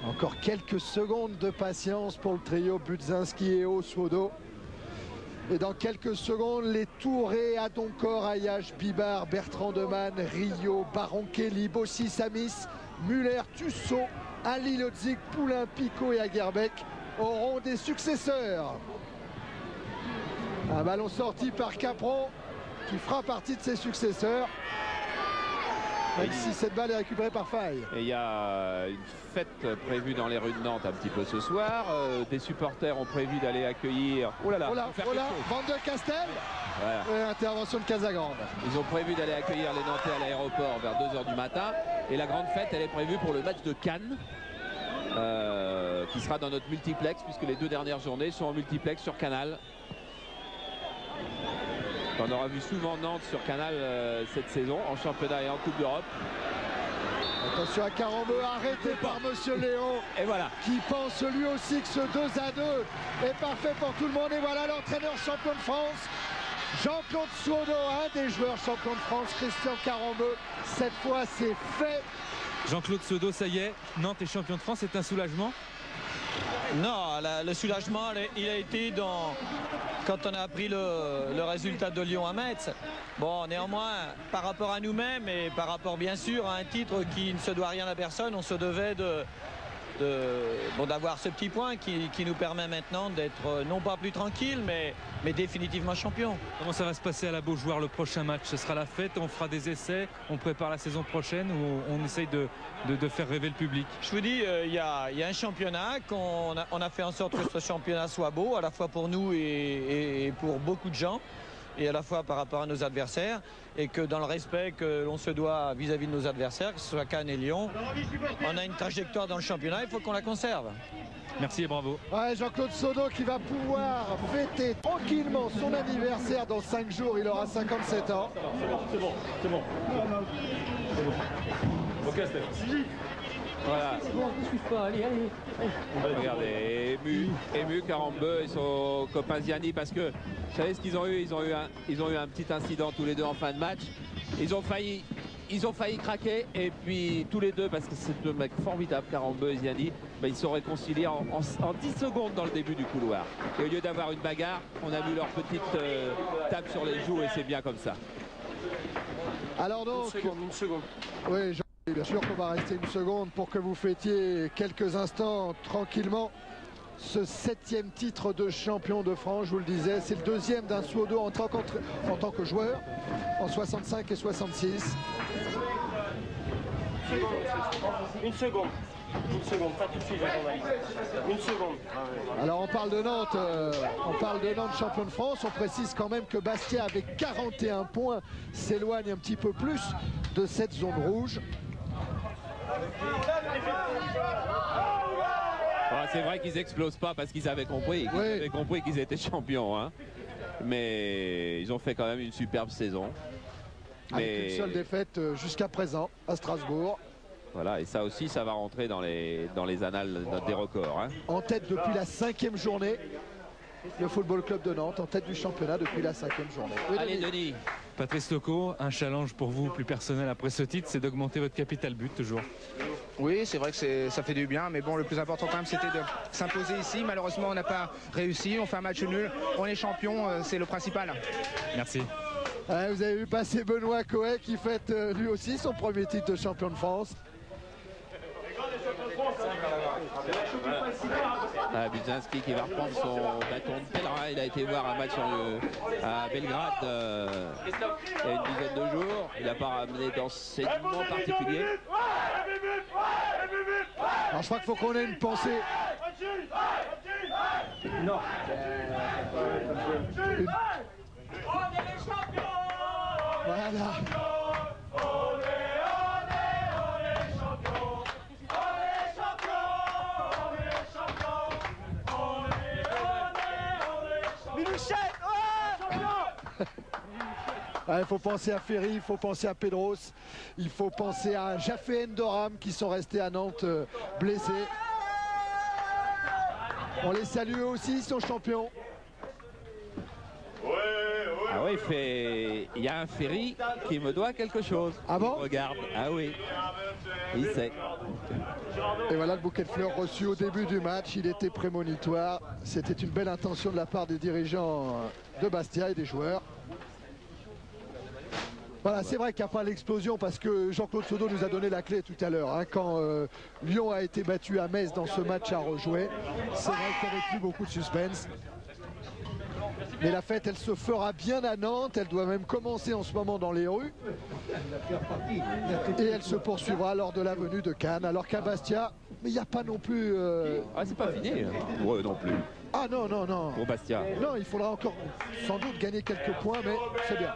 Speaker 1: Encore quelques secondes de patience pour le trio Budzinski et Oswodo. Et dans quelques secondes, les Touré, Adoncor, Ayache, Bibar, Bertrand Deman, Rio, Baron Kelly, Bossi, Samis, Muller, Tussaud, Ali Lodzik, Poulain, Picot et Aguerbec auront des successeurs. Un ballon sorti par Capron qui fera partie de ses successeurs. Même si cette balle est récupérée par Faye.
Speaker 2: Et il y a une fête prévue dans les rues de Nantes un petit peu ce soir. Des supporters ont prévu d'aller accueillir... Oh là là,
Speaker 1: Van de Castel.
Speaker 2: Voilà.
Speaker 1: Intervention de Casagrande.
Speaker 2: Ils ont prévu d'aller accueillir les Nantais à l'aéroport vers 2 h du matin. Et la grande fête, elle est prévue pour le match de Cannes. Qui sera dans notre multiplex, puisque les 2 dernières journées sont en multiplex sur Canal. On aura vu souvent Nantes sur Canal cette saison, en championnat et en Coupe d'Europe.
Speaker 1: Attention à Carambeu, arrêté par Monsieur Léon.
Speaker 2: Et voilà.
Speaker 1: Qui pense lui aussi que ce 2-2 est parfait pour tout le monde. Et voilà l'entraîneur champion de France, Jean-Claude Suodo, un des joueurs champions de France, Christian Carambeu. Cette fois, c'est fait.
Speaker 3: Jean-Claude Suodo, ça y est, Nantes est champion de France, c'est un soulagement?
Speaker 4: Non, le soulagement, il a été quand on a appris le résultat de Lyon à Metz. Bon, néanmoins, par rapport à nous-mêmes et par rapport bien sûr à un titre qui ne se doit rien à personne, on se devait d'avoir ce petit point qui nous permet maintenant d'être non pas plus tranquille, mais définitivement champion.
Speaker 3: Comment ça va se passer à la Beaujoire le prochain match? Ce sera la fête, on fera des essais, on prépare la saison prochaine ou on essaye de faire rêver le public?
Speaker 4: Je vous dis, il y a un championnat qu'on a fait en sorte que ce championnat soit beau, à la fois pour nous et pour beaucoup de gens, et à la fois par rapport à nos adversaires, et que dans le respect que l'on se doit vis-à-vis de nos adversaires, que ce soit Cannes et Lyon, on a une trajectoire dans le championnat, il faut qu'on la conserve.
Speaker 3: Merci et bravo.
Speaker 1: Ouais, Jean-Claude Suodo qui va pouvoir fêter tranquillement son anniversaire dans 5 jours, il aura 57 ans.
Speaker 8: C'est bon. Ok, Steph.
Speaker 2: Voilà.
Speaker 5: C'est bon, ne suive pas, allez.
Speaker 2: Regardez, ému Carambeu et son copain Ziani, parce que vous savez ce qu'ils ont eu, ils ont eu un petit incident tous les deux en fin de match. Ils ont failli craquer, et puis tous les deux, parce que c'est deux mecs formidables, Carambeu et Ziani, ben, ils sont réconciliés en 10 secondes dans le début du couloir. Et au lieu d'avoir une bagarre, on a vu leur petite tape sur les joues, et c'est bien comme ça.
Speaker 1: Alors donc,
Speaker 8: Une seconde.
Speaker 1: oui, bien sûr qu'on va rester une seconde pour que vous fêtiez quelques instants tranquillement ce 7e titre de champion de France. Je vous le disais, c'est le 2e d'un Suodo en tant que joueur en 65 et 66.
Speaker 8: Une seconde, pas tout de suite, une seconde.
Speaker 1: Alors on parle de Nantes, champion de France. On précise quand même que Bastia avec 41 points s'éloigne un petit peu plus de cette zone rouge.
Speaker 2: C'est vrai qu'ils explosent pas parce qu'ils avaient compris, qu'ils étaient champions, hein. Mais ils ont fait quand même une superbe saison.
Speaker 1: Avec une seule défaite jusqu'à présent à Strasbourg.
Speaker 2: Voilà, et ça aussi, ça va rentrer dans les annales des records, hein.
Speaker 1: En tête depuis la 5e journée, le Football Club de Nantes, en tête du championnat depuis la 5e journée. Oui,
Speaker 2: allez Denis.
Speaker 3: Patrice Tocco, un challenge pour vous plus personnel après ce titre, c'est d'augmenter votre capital but toujours.
Speaker 9: Oui, c'est vrai que ça fait du bien, mais bon, le plus important quand même, c'était de s'imposer ici. Malheureusement, on n'a pas réussi, on fait un match nul, on est champion, c'est le principal.
Speaker 3: Merci.
Speaker 1: Vous avez vu passer Benoît Coët qui fête lui aussi son premier titre de champion de France.
Speaker 2: Budzinski qui va reprendre son bâton de pèlerin. Il a été voir un match à Belgrade il y a une dizaine de jours. Il n'a pas ramené d'enseignement particulier.
Speaker 1: Alors je crois qu'il faut qu'on ait une pensée.
Speaker 8: Non.
Speaker 1: Voilà. Il faut penser à Ferry, il faut penser à Pedros, il faut penser à Jaffé Ndoram qui sont restés à Nantes blessés. On les salue aussi, ils sont champions.
Speaker 2: Ah oui, il y a un Ferry qui me doit quelque chose.
Speaker 1: Ah bon?
Speaker 2: Regarde, ah oui, il sait.
Speaker 1: Et voilà le bouquet de fleurs reçu au début du match, il était prémonitoire. C'était une belle intention de la part des dirigeants de Bastia et des joueurs. Voilà, c'est vrai qu'il n'y a pas l'explosion parce que Jean-Claude Sodo nous a donné la clé tout à l'heure. Hein, quand Lyon a été battu à Metz dans ce match à rejouer, c'est vrai qu'il n'y avait plus beaucoup de suspense. Mais la fête, elle se fera bien à Nantes. Elle doit même commencer en ce moment dans les rues. Et elle se poursuivra lors de la venue de Cannes. Alors qu'à Bastia, mais il n'y a pas non plus...
Speaker 2: Ah, c'est pas fini pour eux non plus.
Speaker 1: Ah non, non, non.
Speaker 2: Pour Bastia.
Speaker 1: Non, il faudra encore sans doute gagner quelques points, mais c'est bien.